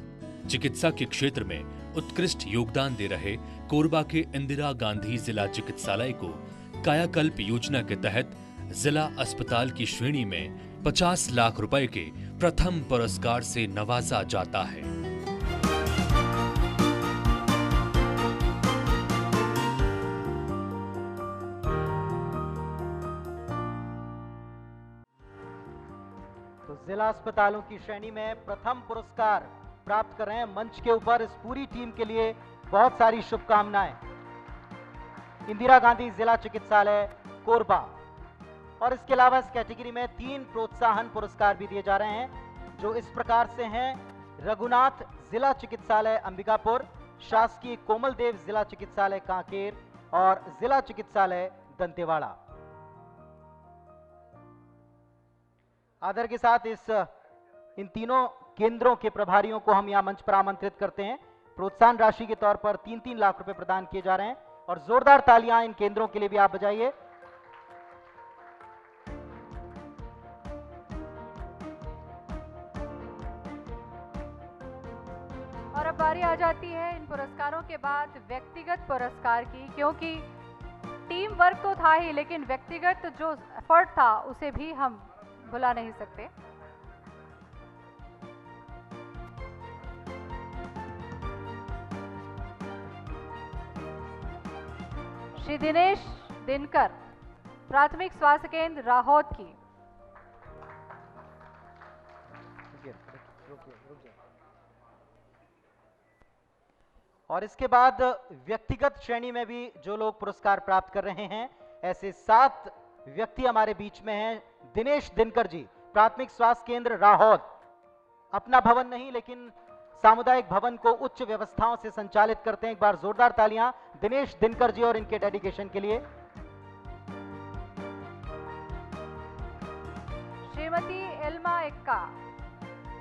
चिकित्सा के क्षेत्र में उत्कृष्ट योगदान दे रहे कोरबा के इंदिरा गांधी जिला चिकित्सालय को कायाकल्प योजना के तहत जिला अस्पताल की श्रेणी में 50 लाख रुपए के प्रथम पुरस्कार से नवाजा जाता है। तो जिला अस्पतालों की श्रेणी में प्रथम पुरस्कार प्राप्त कर रहे हैं। मंच के ऊपर इस पूरी टीम के लिए बहुत सारी शुभकामनाएं। इंदिरा गांधी जिला चिकित्सालय कोरबा। और इसके अलावा इस कैटेगरी में 3 प्रोत्साहन पुरस्कार भी दिए जा रहे हैं, जो इस प्रकार से हैं। रघुनाथ जिला चिकित्सालय अंबिकापुर, शासकीय कोमल देव जिला चिकित्सालय कांकेर और जिला चिकित्सालय दंतेवाड़ा। आदर के साथ इन तीनों केंद्रों के प्रभारियों को हम यहां मंच पर आमंत्रित करते हैं। प्रोत्साहन राशि के तौर पर 3-3 लाख रुपए प्रदान किए जा रहे हैं। और जोरदार तालियां इन केंद्रों के लिए भी आप बजाइए। और अब बारी आ जाती है इन पुरस्कारों के बाद व्यक्तिगत पुरस्कार की, क्योंकि टीम वर्क तो था ही, लेकिन व्यक्तिगत जो एफर्ट था उसे भी हम भुला नहीं सकते। श्री दिनेश दिनकर, प्राथमिक स्वास्थ्य केंद्र राहौत की। और इसके बाद व्यक्तिगत श्रेणी में भी जो लोग पुरस्कार प्राप्त कर रहे हैं, ऐसे 7 व्यक्ति हमारे बीच में हैं। दिनेश दिनकर जी, प्राथमिक स्वास्थ्य केंद्र राहौत। अपना भवन नहीं, लेकिन सामुदायिक भवन को उच्च व्यवस्थाओं से संचालित करते हैं। एक बार जोरदार तालियां दिनेश दिनकर जी और इनके डेडिकेशन के लिए। श्रीमती इल्मा एक्का,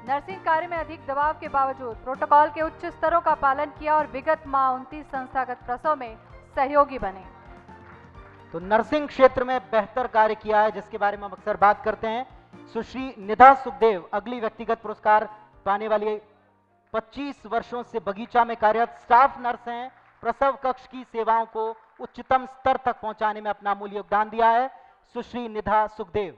नर्सिंग कार्य में अधिक दबाव के बावजूद प्रोटोकॉल के उच्च स्तरों का पालन किया और विगत माह 29 संस्थागत प्रसव में सहयोगी बने। तो नर्सिंग क्षेत्र में बेहतर कार्य किया है, जिसके बारे में हम अक्सर बात करते हैं। सुश्री निधा सुखदेव अगली व्यक्तिगत पुरस्कार पाने वाली 25 वर्षों से बगीचा में कार्यरत स्टाफ नर्स हैं। प्रसव कक्ष की सेवाओं को उच्चतम स्तर तक पहुंचाने में अपना अमूल्य योगदान दिया है सुश्री निधा सुखदेव।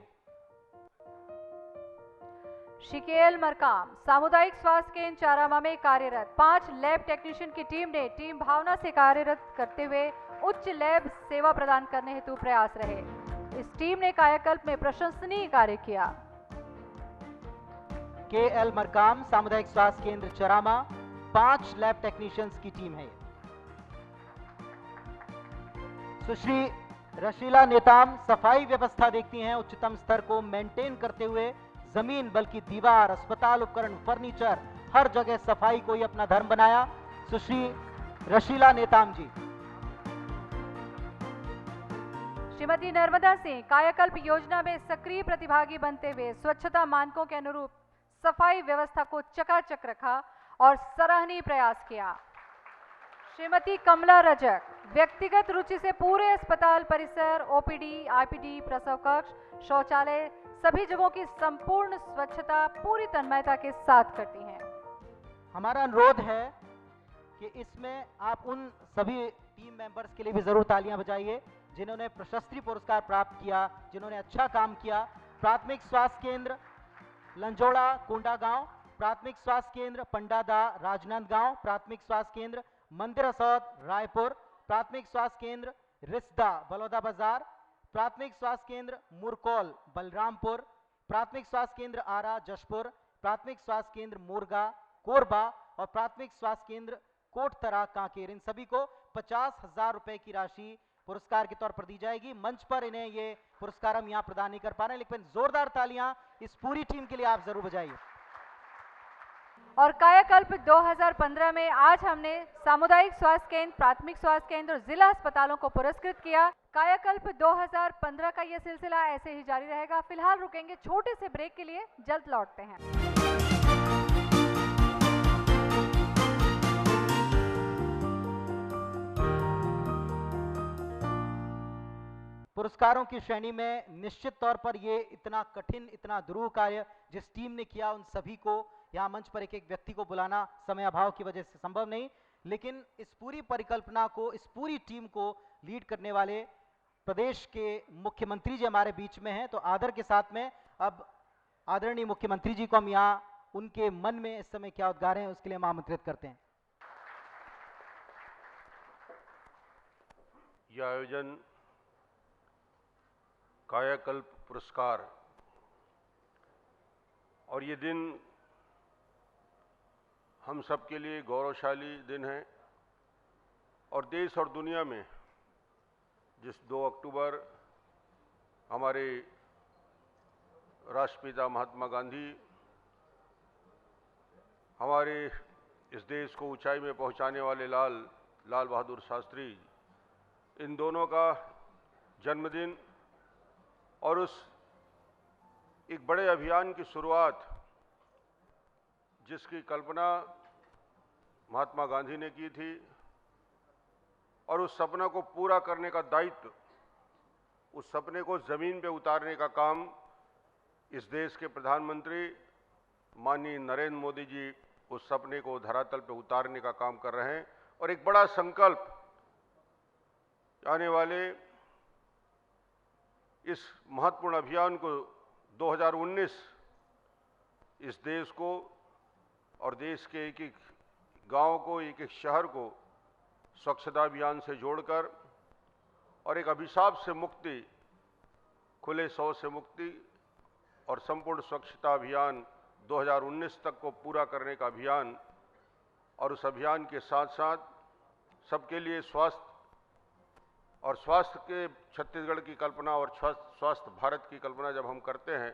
श्री के.एल. मरकाम सामुदायिक स्वास्थ्य केंद्र चारामा में कार्यरत 5 लैब टेक्नीशियन की टीम ने टीम भावना से कार्यरत करते हुए उच्च लैब सेवा प्रदान करने हेतु प्रयास रहे। इस टीम ने कायाकल्प में प्रशंसनीय कार्य किया। के.एल. मरकाम सामुदायिक स्वास्थ्य केंद्र चरामा 5 लैब टेक्नीशियंस की टीम है। सुश्री रशीला नेताम सफाई व्यवस्था देखती हैं, उच्चतम स्तर को मेंटेन करते हुए जमीन बल्कि दीवार, अस्पताल उपकरण, फर्नीचर हर जगह सफाई को ही अपना धर्म बनाया। सुश्री रशीला नेताम जी। श्रीमती नर्मदा सिंह कायाकल्प योजना में सक्रिय प्रतिभागी बनते हुए स्वच्छता मानकों के अनुरूप सफाई व्यवस्था को चकाचक रखा और सराहनीय प्रयास किया। श्रीमती कमला रजक व्यक्तिगत रुचि से पूरे अस्पताल परिसर, ओपीडी, आईपीडी, प्रसव कक्ष, शौचालय सभी जगहों की संपूर्ण स्वच्छता पूरी तन्मयता के साथ करती हैं। हमारा अनुरोध है कि इसमें आप उन सभी टीम मेंबर्स के लिए भी जरूर तालियां बजाइए जिन्होंने प्रशस्ति पुरस्कार प्राप्त किया, जिन्होंने अच्छा काम किया। प्राथमिक स्वास्थ्य केंद्र लंजोड़ा कोंडागांव, प्राथमिक स्वास्थ्य केंद्र पंडादा राजनांदगांव, प्राथमिक स्वास्थ्य केंद्र मंदिर असौद रायपुर, प्राथमिक स्वास्थ्य केंद्र रिसदा बलौदा बाजार, प्राथमिक स्वास्थ्य केंद्र मुरकौल बलरामपुर, प्राथमिक स्वास्थ्य केंद्र आरा जशपुर, प्राथमिक स्वास्थ्य केंद्र मोरगा कोरबा और प्राथमिक स्वास्थ्य केंद्र कोटतरा कांकेर। इन सभी को 50,000 रुपए की राशि पुरस्कार के तौर पर दी जाएगी। मंच पर इन्हें ये पुरस्कार हम यहाँ प्रदान नहीं कर पा रहे हैं, लेकिन जोरदार तालियां इस पूरी टीम के लिए आप जरूर बजाइए। और कायाकल्प 2015 में आज हमने सामुदायिक स्वास्थ्य केंद्र, प्राथमिक स्वास्थ्य केंद्र और जिला अस्पतालों को पुरस्कृत किया। कायाकल्प 2015 का यह सिलसिला ऐसे ही जारी रहेगा। फिलहाल रुकेंगे छोटे से ब्रेक के लिए, जल्द लौटते हैं। पुरस्कारों की श्रेणी में निश्चित तौर पर ये इतना कठिन, इतना दुरूह कार्य जिस टीम ने किया, उन सभी को यहाँ मंच पर एक एक व्यक्ति को बुलाना समय अभाव की वजह से संभव नहीं, लेकिन इस पूरी परिकल्पना को, इस पूरी टीम को लीड करने वाले प्रदेश के मुख्यमंत्री जी हमारे बीच में हैं। तो आदर के साथ में अब आदरणीय मुख्यमंत्री जी को हम यहाँ उनके मन में इस समय क्या उद्गार हैं उसके लिए हम आमंत्रित करते हैं। यह आयोजन कायाकल्प पुरस्कार और ये दिन हम सब के लिए गौरवशाली दिन है और देश और दुनिया में जिस 2 अक्टूबर हमारे राष्ट्रपिता महात्मा गांधी हमारे इस देश को ऊंचाई में पहुंचाने वाले लाल बहादुर शास्त्री, इन दोनों का जन्मदिन और उस एक बड़े अभियान की शुरुआत जिसकी कल्पना महात्मा गांधी ने की थी और उस सपना को पूरा करने का दायित्व, उस सपने को जमीन पे उतारने का काम इस देश के प्रधानमंत्री माननीय नरेंद्र मोदी जी उस सपने को धरातल पे उतारने का काम कर रहे हैं। और एक बड़ा संकल्प आने वाले इस महत्वपूर्ण अभियान को 2019 इस देश को और देश के एक एक गांव को, एक एक शहर को स्वच्छता अभियान से जोड़कर और एक अभिशाप से मुक्ति, खुले शौच से मुक्ति और संपूर्ण स्वच्छता अभियान 2019 तक को पूरा करने का अभियान, और उस अभियान के साथ साथ सबके लिए स्वास्थ्य और स्वास्थ्य के छत्तीसगढ़ की कल्पना और स्वास्थ्य भारत की कल्पना जब हम करते हैं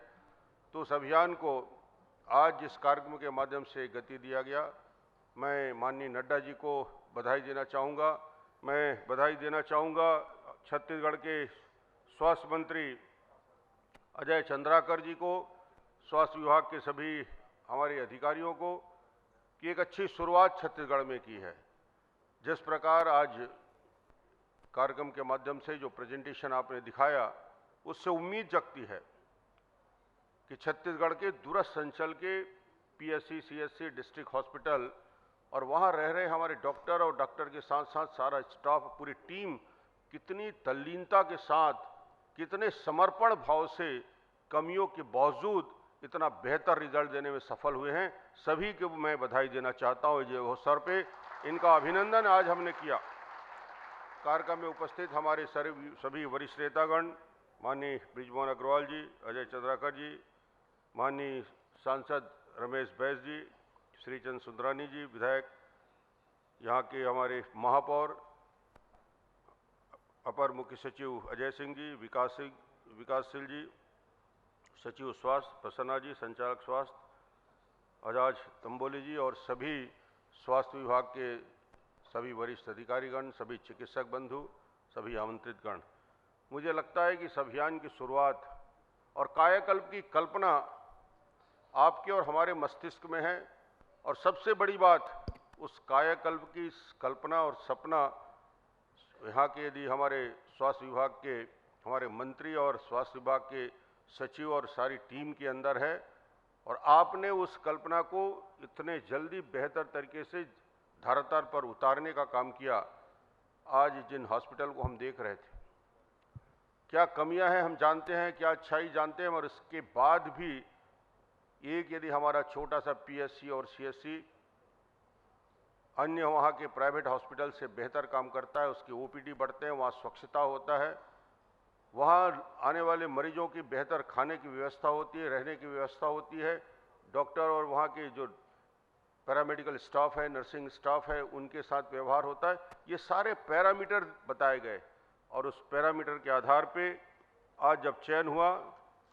तो उस अभियान को आज जिस कार्यक्रम के माध्यम से गति दिया गया, मैं माननीय नड्डा जी को बधाई देना चाहूँगा। मैं बधाई देना चाहूँगा छत्तीसगढ़ के स्वास्थ्य मंत्री अजय चंद्राकर जी को, स्वास्थ्य विभाग के सभी हमारे अधिकारियों को कि एक अच्छी शुरुआत छत्तीसगढ़ में की है। जिस प्रकार आज कार्यक्रम के माध्यम से जो प्रेजेंटेशन आपने दिखाया, उससे उम्मीद जगती है कि छत्तीसगढ़ के दूरस्थ अंचल के पीएससी, सीएससी, डिस्ट्रिक्ट हॉस्पिटल और वहाँ रह रहे हमारे डॉक्टर और डॉक्टर के साथ साथ सारा स्टाफ, पूरी टीम कितनी तल्लीनता के साथ, कितने समर्पण भाव से कमियों के बावजूद इतना बेहतर रिजल्ट देने में सफल हुए हैं। सभी को मैं बधाई देना चाहता हूँ। ये अवसर पे इनका अभिनंदन आज हमने किया। कार्यक्रम में उपस्थित हमारे सभी वरिष्ठ नेतागण, माननीय बृजमोहन अग्रवाल जी, अजय चंद्राकर जी, माननीय सांसद रमेश बैस जी, श्रीचंद सुंदरानी जी विधायक, यहाँ के हमारे महापौर, अपर मुख्य सचिव अजय सिंह जी, विकासशील जी, सचिव स्वास्थ्य प्रसन्ना जी, संचालक स्वास्थ्य अजाज तंबोली जी और सभी स्वास्थ्य विभाग के सभी वरिष्ठ अधिकारीगण, सभी चिकित्सक बंधु, सभी आमंत्रित गण। मुझे लगता है कि इस अभियान की शुरुआत और कायाकल्प की कल्पना आपके और हमारे मस्तिष्क में है, और सबसे बड़ी बात, उस कायाकल्प की कल्पना और सपना यहाँ के यदि हमारे स्वास्थ्य विभाग के हमारे मंत्री और स्वास्थ्य विभाग के सचिव और सारी टीम के अंदर है, और आपने उस कल्पना को इतने जल्दी बेहतर तरीके से धरातल पर उतारने का काम किया। आज जिन हॉस्पिटल को हम देख रहे थे, क्या कमियां हैं हम जानते हैं, क्या अच्छाई जानते हैं, और इसके बाद भी एक यदि हमारा छोटा सा पीएससी और सीएससी अन्य वहाँ के प्राइवेट हॉस्पिटल से बेहतर काम करता है, उसके ओपीडी बढ़ते हैं, वहाँ स्वच्छता होता है, वहाँ आने वाले मरीजों की बेहतर खाने की व्यवस्था होती है, रहने की व्यवस्था होती है, डॉक्टर और वहाँ के जो पैरामेडिकल स्टाफ है, नर्सिंग स्टाफ है, उनके साथ व्यवहार होता है। ये सारे पैरामीटर बताए गए, और उस पैरामीटर के आधार पे आज जब चयन हुआ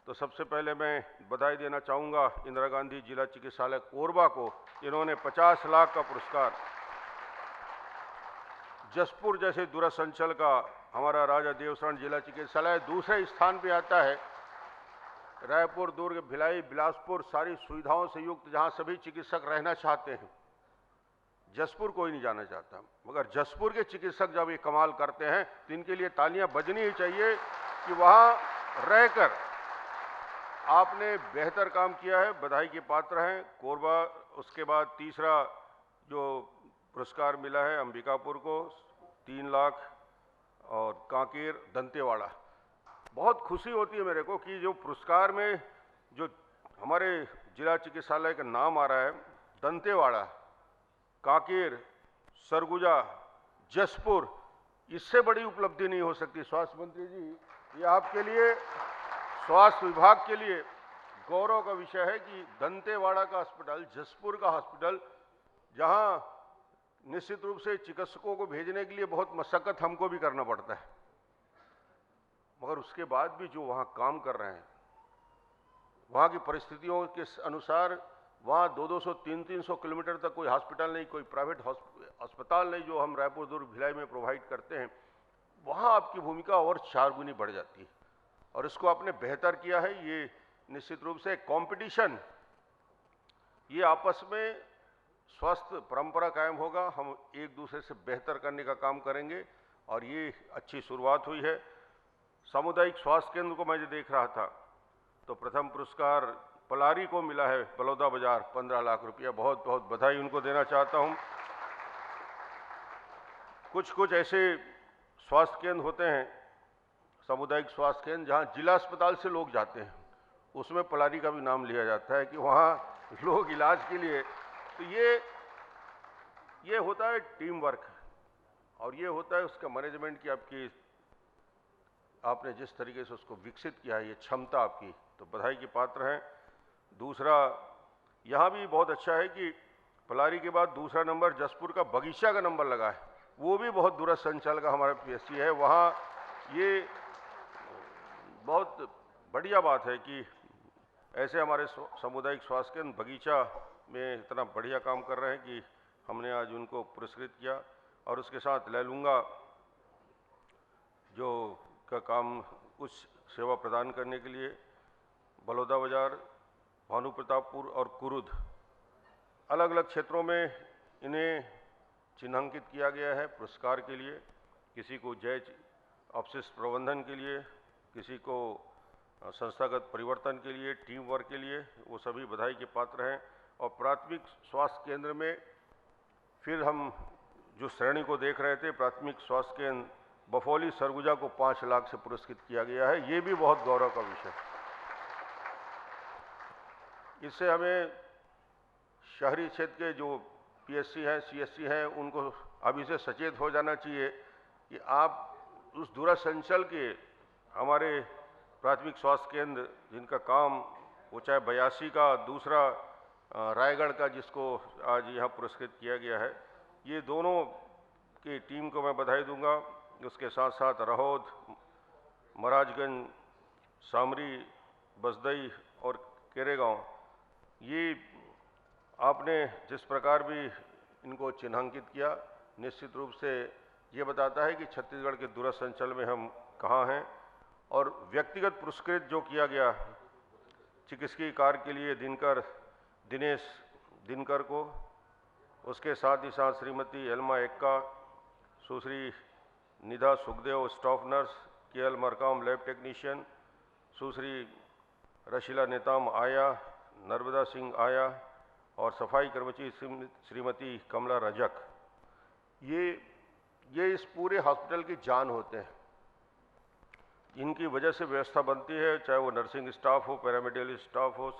तो सबसे पहले मैं बधाई देना चाहूँगा इंदिरा गांधी जिला चिकित्सालय कोरबा को। इन्होंने 50 लाख का पुरस्कार, जसपुर जैसे दूरस्थ अंचल का हमारा राजा देवशरण जिला चिकित्सालय दूसरे स्थान पे आता है। रायपुर, दुर्ग, भिलाई, बिलासपुर सारी सुविधाओं से युक्त, जहां सभी चिकित्सक रहना चाहते हैं। जसपुर कोई नहीं जाना चाहता, मगर जसपुर के चिकित्सक जब ये कमाल करते हैं तो इनके लिए तालियां बजनी ही चाहिए कि वहां रहकर आपने बेहतर काम किया है, बधाई के पात्र हैं। कोरबा, उसके बाद तीसरा जो पुरस्कार मिला है अंबिकापुर को 3 लाख, और कांकेर, दंतेवाड़ा। बहुत खुशी होती है मेरे को कि जो पुरस्कार में जो हमारे जिला चिकित्सालय का नाम आ रहा है, दंतेवाड़ा, कांकेर, सरगुजा, जसपुर, इससे बड़ी उपलब्धि नहीं हो सकती। स्वास्थ्य मंत्री जी, ये आपके लिए, स्वास्थ्य विभाग के लिए गौरव का विषय है कि दंतेवाड़ा का अस्पताल, जसपुर का हॉस्पिटल, जहां निश्चित रूप से चिकित्सकों को भेजने के लिए बहुत मशक्कत हमको भी करना पड़ता है, मगर उसके बाद भी जो वहाँ काम कर रहे हैं, वहाँ की परिस्थितियों के अनुसार वहाँ 200-200, 300-300 किलोमीटर तक कोई हॉस्पिटल नहीं, कोई प्राइवेट अस्पताल नहीं, जो हम रायपुर, दुर्ग, भिलाई में प्रोवाइड करते हैं। वहाँ आपकी भूमिका और 4 गुनी बढ़ जाती है, और इसको आपने बेहतर किया है। ये निश्चित रूप से कंपटीशन, ये आपस में स्वस्थ परंपरा कायम होगा, हम एक दूसरे से बेहतर करने का काम करेंगे, और ये अच्छी शुरुआत हुई है। सामुदायिक स्वास्थ्य केंद्र को मैं जो देख रहा था, तो प्रथम पुरस्कार पलारी को मिला है, बलौदा बाजार, 15 लाख रुपया। बहुत बहुत बधाई उनको देना चाहता हूं। कुछ ऐसे स्वास्थ्य केंद्र होते हैं, सामुदायिक स्वास्थ्य केंद्र, जहां जिला अस्पताल से लोग जाते हैं, उसमें पलारी का भी नाम लिया जाता है कि वहां लोग इलाज के लिए। तो ये होता है टीम वर्क, और ये होता है उसका मैनेजमेंट की आपने जिस तरीके से उसको विकसित किया है, ये क्षमता आपकी, तो बधाई के पात्र हैं। दूसरा, यहाँ भी बहुत अच्छा है कि पलारी के बाद दूसरा नंबर जसपुर का बगीचा का नंबर लगा है, वो भी बहुत दूरस्थ अंचल का हमारा पीएससी है। वहाँ ये बहुत बढ़िया बात है कि ऐसे हमारे सामुदायिक स्वास्थ्य केंद्र बगीचा में इतना बढ़िया काम कर रहे हैं कि हमने आज उनको पुरस्कृत किया। और उसके साथ लैलूंगा जो का काम कुछ सेवा प्रदान करने के लिए बलौदा बाजार, भानु प्रतापपुर और कुरुद, अलग अलग क्षेत्रों में इन्हें चिन्हांकित किया गया है पुरस्कार के लिए। किसी को जैज अपशिष्ट प्रबंधन के लिए, किसी को संस्थागत परिवर्तन के लिए, टीम वर्क के लिए, वो सभी बधाई के पात्र हैं। और प्राथमिक स्वास्थ्य केंद्र में फिर हम जो श्रेणी को देख रहे थे, प्राथमिक स्वास्थ्य केंद्र बफौली सरगुजा को 5 लाख से पुरस्कृत किया गया है। ये भी बहुत गौरव का विषय है। इससे हमें शहरी क्षेत्र के जो पीएससी हैं, सीएससी हैं, उनको अभी से सचेत हो जाना चाहिए कि आप उस दूरसंचल के हमारे प्राथमिक स्वास्थ्य केंद्र जिनका काम वो चाहे 82 का, दूसरा रायगढ़ का जिसको आज यहाँ पुरस्कृत किया गया है, ये दोनों की टीम को मैं बधाई दूंगा। उसके साथ साथ रहोद, महाराजगंज, सामरी, बसदई और केरेगांव, ये आपने जिस प्रकार भी इनको चिन्हांकित किया, निश्चित रूप से ये बताता है कि छत्तीसगढ़ के दूरसंचल में हम कहाँ हैं। और व्यक्तिगत पुरस्कृत जो किया गया चिकित्सकीय कार्य के लिए दिनेश दिनकर को, उसके साथ ही साथ Shrimati Elma Ekka, Sushri Nidha Sukhdev staff nurse, KL Markam lab technician, Sushri Rashila Netam आया, नर्मदा सिंह आया और सफाई कर्मचारी श्रीमती कमला रजक, ये इस पूरे हॉस्पिटल की जान होते हैं। इनकी वजह से व्यवस्था बनती है, चाहे वो नर्सिंग स्टाफ हो, पैरामेडिकल स्टाफ हो,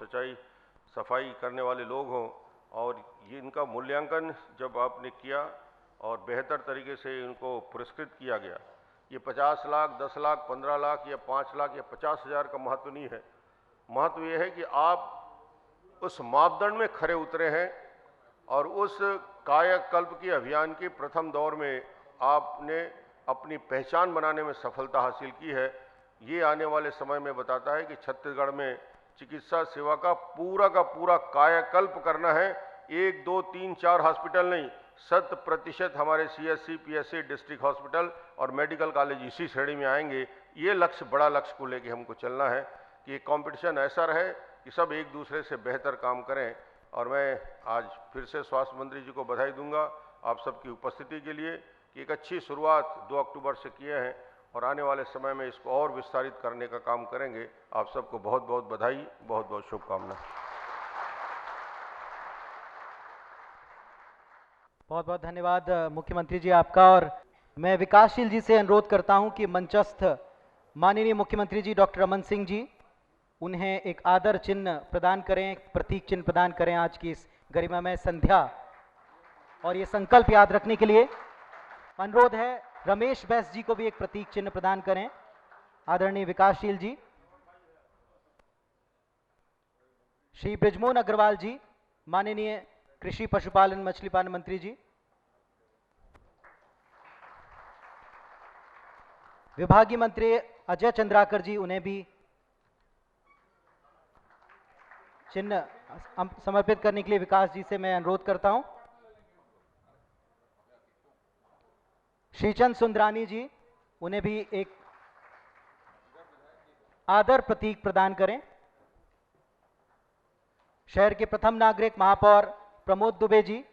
सफाई करने वाले लोग हों। और ये इनका मूल्यांकन जब आपने किया और बेहतर तरीके से इनको पुरस्कृत किया गया, ये 50 लाख, 10 लाख, 15 लाख या 5 लाख या 50,000 का महत्व नहीं है। महत्व ये है कि आप उस मापदंड में खरे उतरे हैं और उस कायाकल्प के अभियान के प्रथम दौर में आपने अपनी पहचान बनाने में सफलता हासिल की है। ये आने वाले समय में बताता है कि छत्तीसगढ़ में चिकित्सा सेवा का पूरा कायाकल्प करना है। 1, 2, 3, 4 हॉस्पिटल नहीं, 100% हमारे सीएससी, पीएससी, डिस्ट्रिक्ट हॉस्पिटल और मेडिकल कॉलेज इसी श्रेणी में आएंगे। ये लक्ष्य, बड़ा लक्ष्य को लेके हमको चलना है कि कंपटीशन ऐसा रहे कि सब एक दूसरे से बेहतर काम करें। और मैं आज फिर से स्वास्थ्य मंत्री जी को बधाई दूंगा आप सबकी उपस्थिति के लिए कि एक अच्छी शुरुआत 2 अक्टूबर से किए हैं और आने वाले समय में इसको और विस्तारित करने का काम करेंगे। आप सबको बहुत बहुत बधाई, बहुत बहुत शुभकामनाएं। बहुत बहुत धन्यवाद मुख्यमंत्री जी आपका। और मैं विकासशील जी से अनुरोध करता हूं कि मंचस्थ माननीय मुख्यमंत्री जी डॉक्टर रमन सिंह जी उन्हें एक आदर चिन्ह प्रदान करें, एक प्रतीक चिन्ह प्रदान करें आज की इस गरिमामय संध्या। और ये संकल्प याद रखने के लिए अनुरोध है रमेश बैस जी को भी एक प्रतीक चिन्ह प्रदान करें। आदरणीय विकासशील जी, श्री ब्रिजमोहन अग्रवाल जी, माननीय कृषि पशुपालन मछली पालन मंत्री जी, विभागीय मंत्री अजय चंद्राकर जी, उन्हें भी चिन्ह समर्पित करने के लिए विकास जी से मैं अनुरोध करता हूं। श्रीचंद सुंदरानी जी, उन्हें भी एक आदर प्रतीक प्रदान करें। शहर के प्रथम नागरिक महापौर प्रमोद दुबे जी,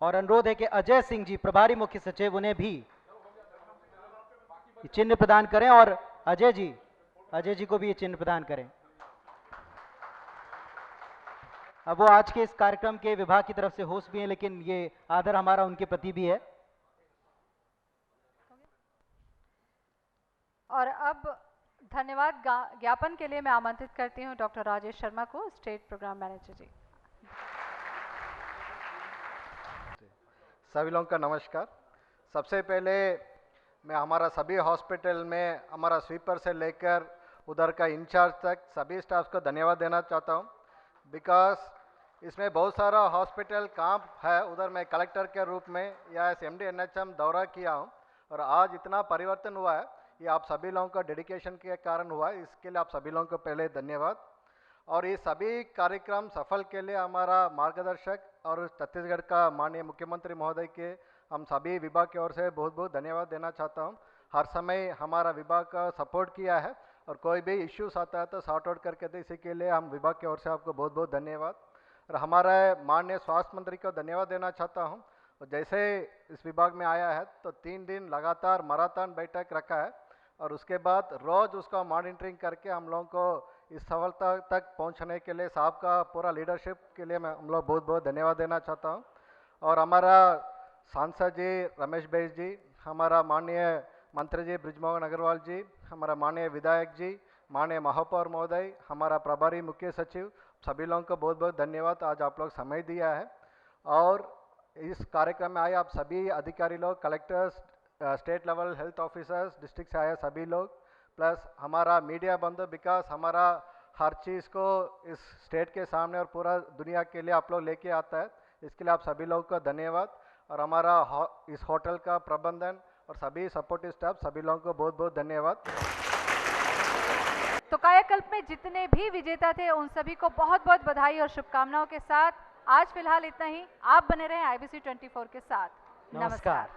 और अनुरोध है कि अजय सिंह जी, प्रभारी मुख्य सचिव, उन्हें भी चिन्ह प्रदान करें। और अजय जी को भी ये चिन्ह प्रदान करें। अब वो आज के इस कार्यक्रम के विभाग की तरफ से होस्ट भी हैं, लेकिन ये आदर हमारा उनके प्रति भी है। और अब धन्यवाद ज्ञापन के लिए मैं आमंत्रित करती हूं डॉक्टर राजेश शर्मा को, स्टेट प्रोग्राम मैनेजर जी। सभी लोगों का नमस्कार। सबसे पहले मैं हमारा सभी हॉस्पिटल में हमारा स्वीपर से लेकर उधर का इंचार्ज तक सभी स्टाफ को धन्यवाद देना चाहता हूं, बिकॉज इसमें बहुत सारा हॉस्पिटल काम है। उधर मैं कलेक्टर के रूप में या एमडी एनएचएम दौरा किया हूं और आज इतना परिवर्तन हुआ है, ये आप सभी लोगों का डेडिकेशन के कारण हुआ है। इसके लिए आप सभी लोगों को पहले धन्यवाद। और ये सभी कार्यक्रम सफल के लिए हमारा मार्गदर्शक और छत्तीसगढ़ का माननीय मुख्यमंत्री महोदय के हम सभी विभाग की ओर से बहुत बहुत धन्यवाद देना चाहता हूं। हर समय हमारा विभाग का सपोर्ट किया है और कोई भी इश्यूज आता है तो सॉर्ट आउट करके दे, इसी के लिए हम विभाग की ओर से आपको बहुत बहुत धन्यवाद। और हमारे माननीय स्वास्थ्य मंत्री को धन्यवाद देना चाहता हूं। और जैसे इस विभाग में आया है तो 3 दिन लगातार मैराथन बैठक रखा है और उसके बाद रोज़ उसका मॉनिटरिंग करके हम लोगों को इस सफलता तक पहुंचने के लिए साहब का पूरा लीडरशिप के लिए मैं हम लोग बहुत बहुत धन्यवाद देना चाहता हूं। और हमारा सांसद जी रमेश बैस जी, हमारा माननीय मंत्री जी ब्रिजमोहन अग्रवाल जी, हमारा माननीय विधायक जी, माननीय महापौर महोदय, हमारा प्रभारी मुख्य सचिव, सभी लोगों को बहुत बहुत धन्यवाद। आज आप लोग समय दिया है और इस कार्यक्रम में आए आप सभी अधिकारी लोग, collectors, state level health officers, district से आए सभी लोग, प्लस हमारा मीडिया बंधु, बिकॉज हमारा हर चीज़ को इस स्टेट के सामने और पूरा दुनिया के लिए आप लोग लेके आता है, इसके लिए आप सभी लोगों का धन्यवाद। और हमारा इस होटल का प्रबंधन और सभी सपोर्टिव स्टाफ, सभी लोगों को बहुत बहुत धन्यवाद। तो कायाकल्प में जितने भी विजेता थे उन सभी को बहुत बहुत बधाई और शुभकामनाओं के साथ आज फिलहाल इतना ही। आप बने रहें IBC 24 के साथ। नमस्कार।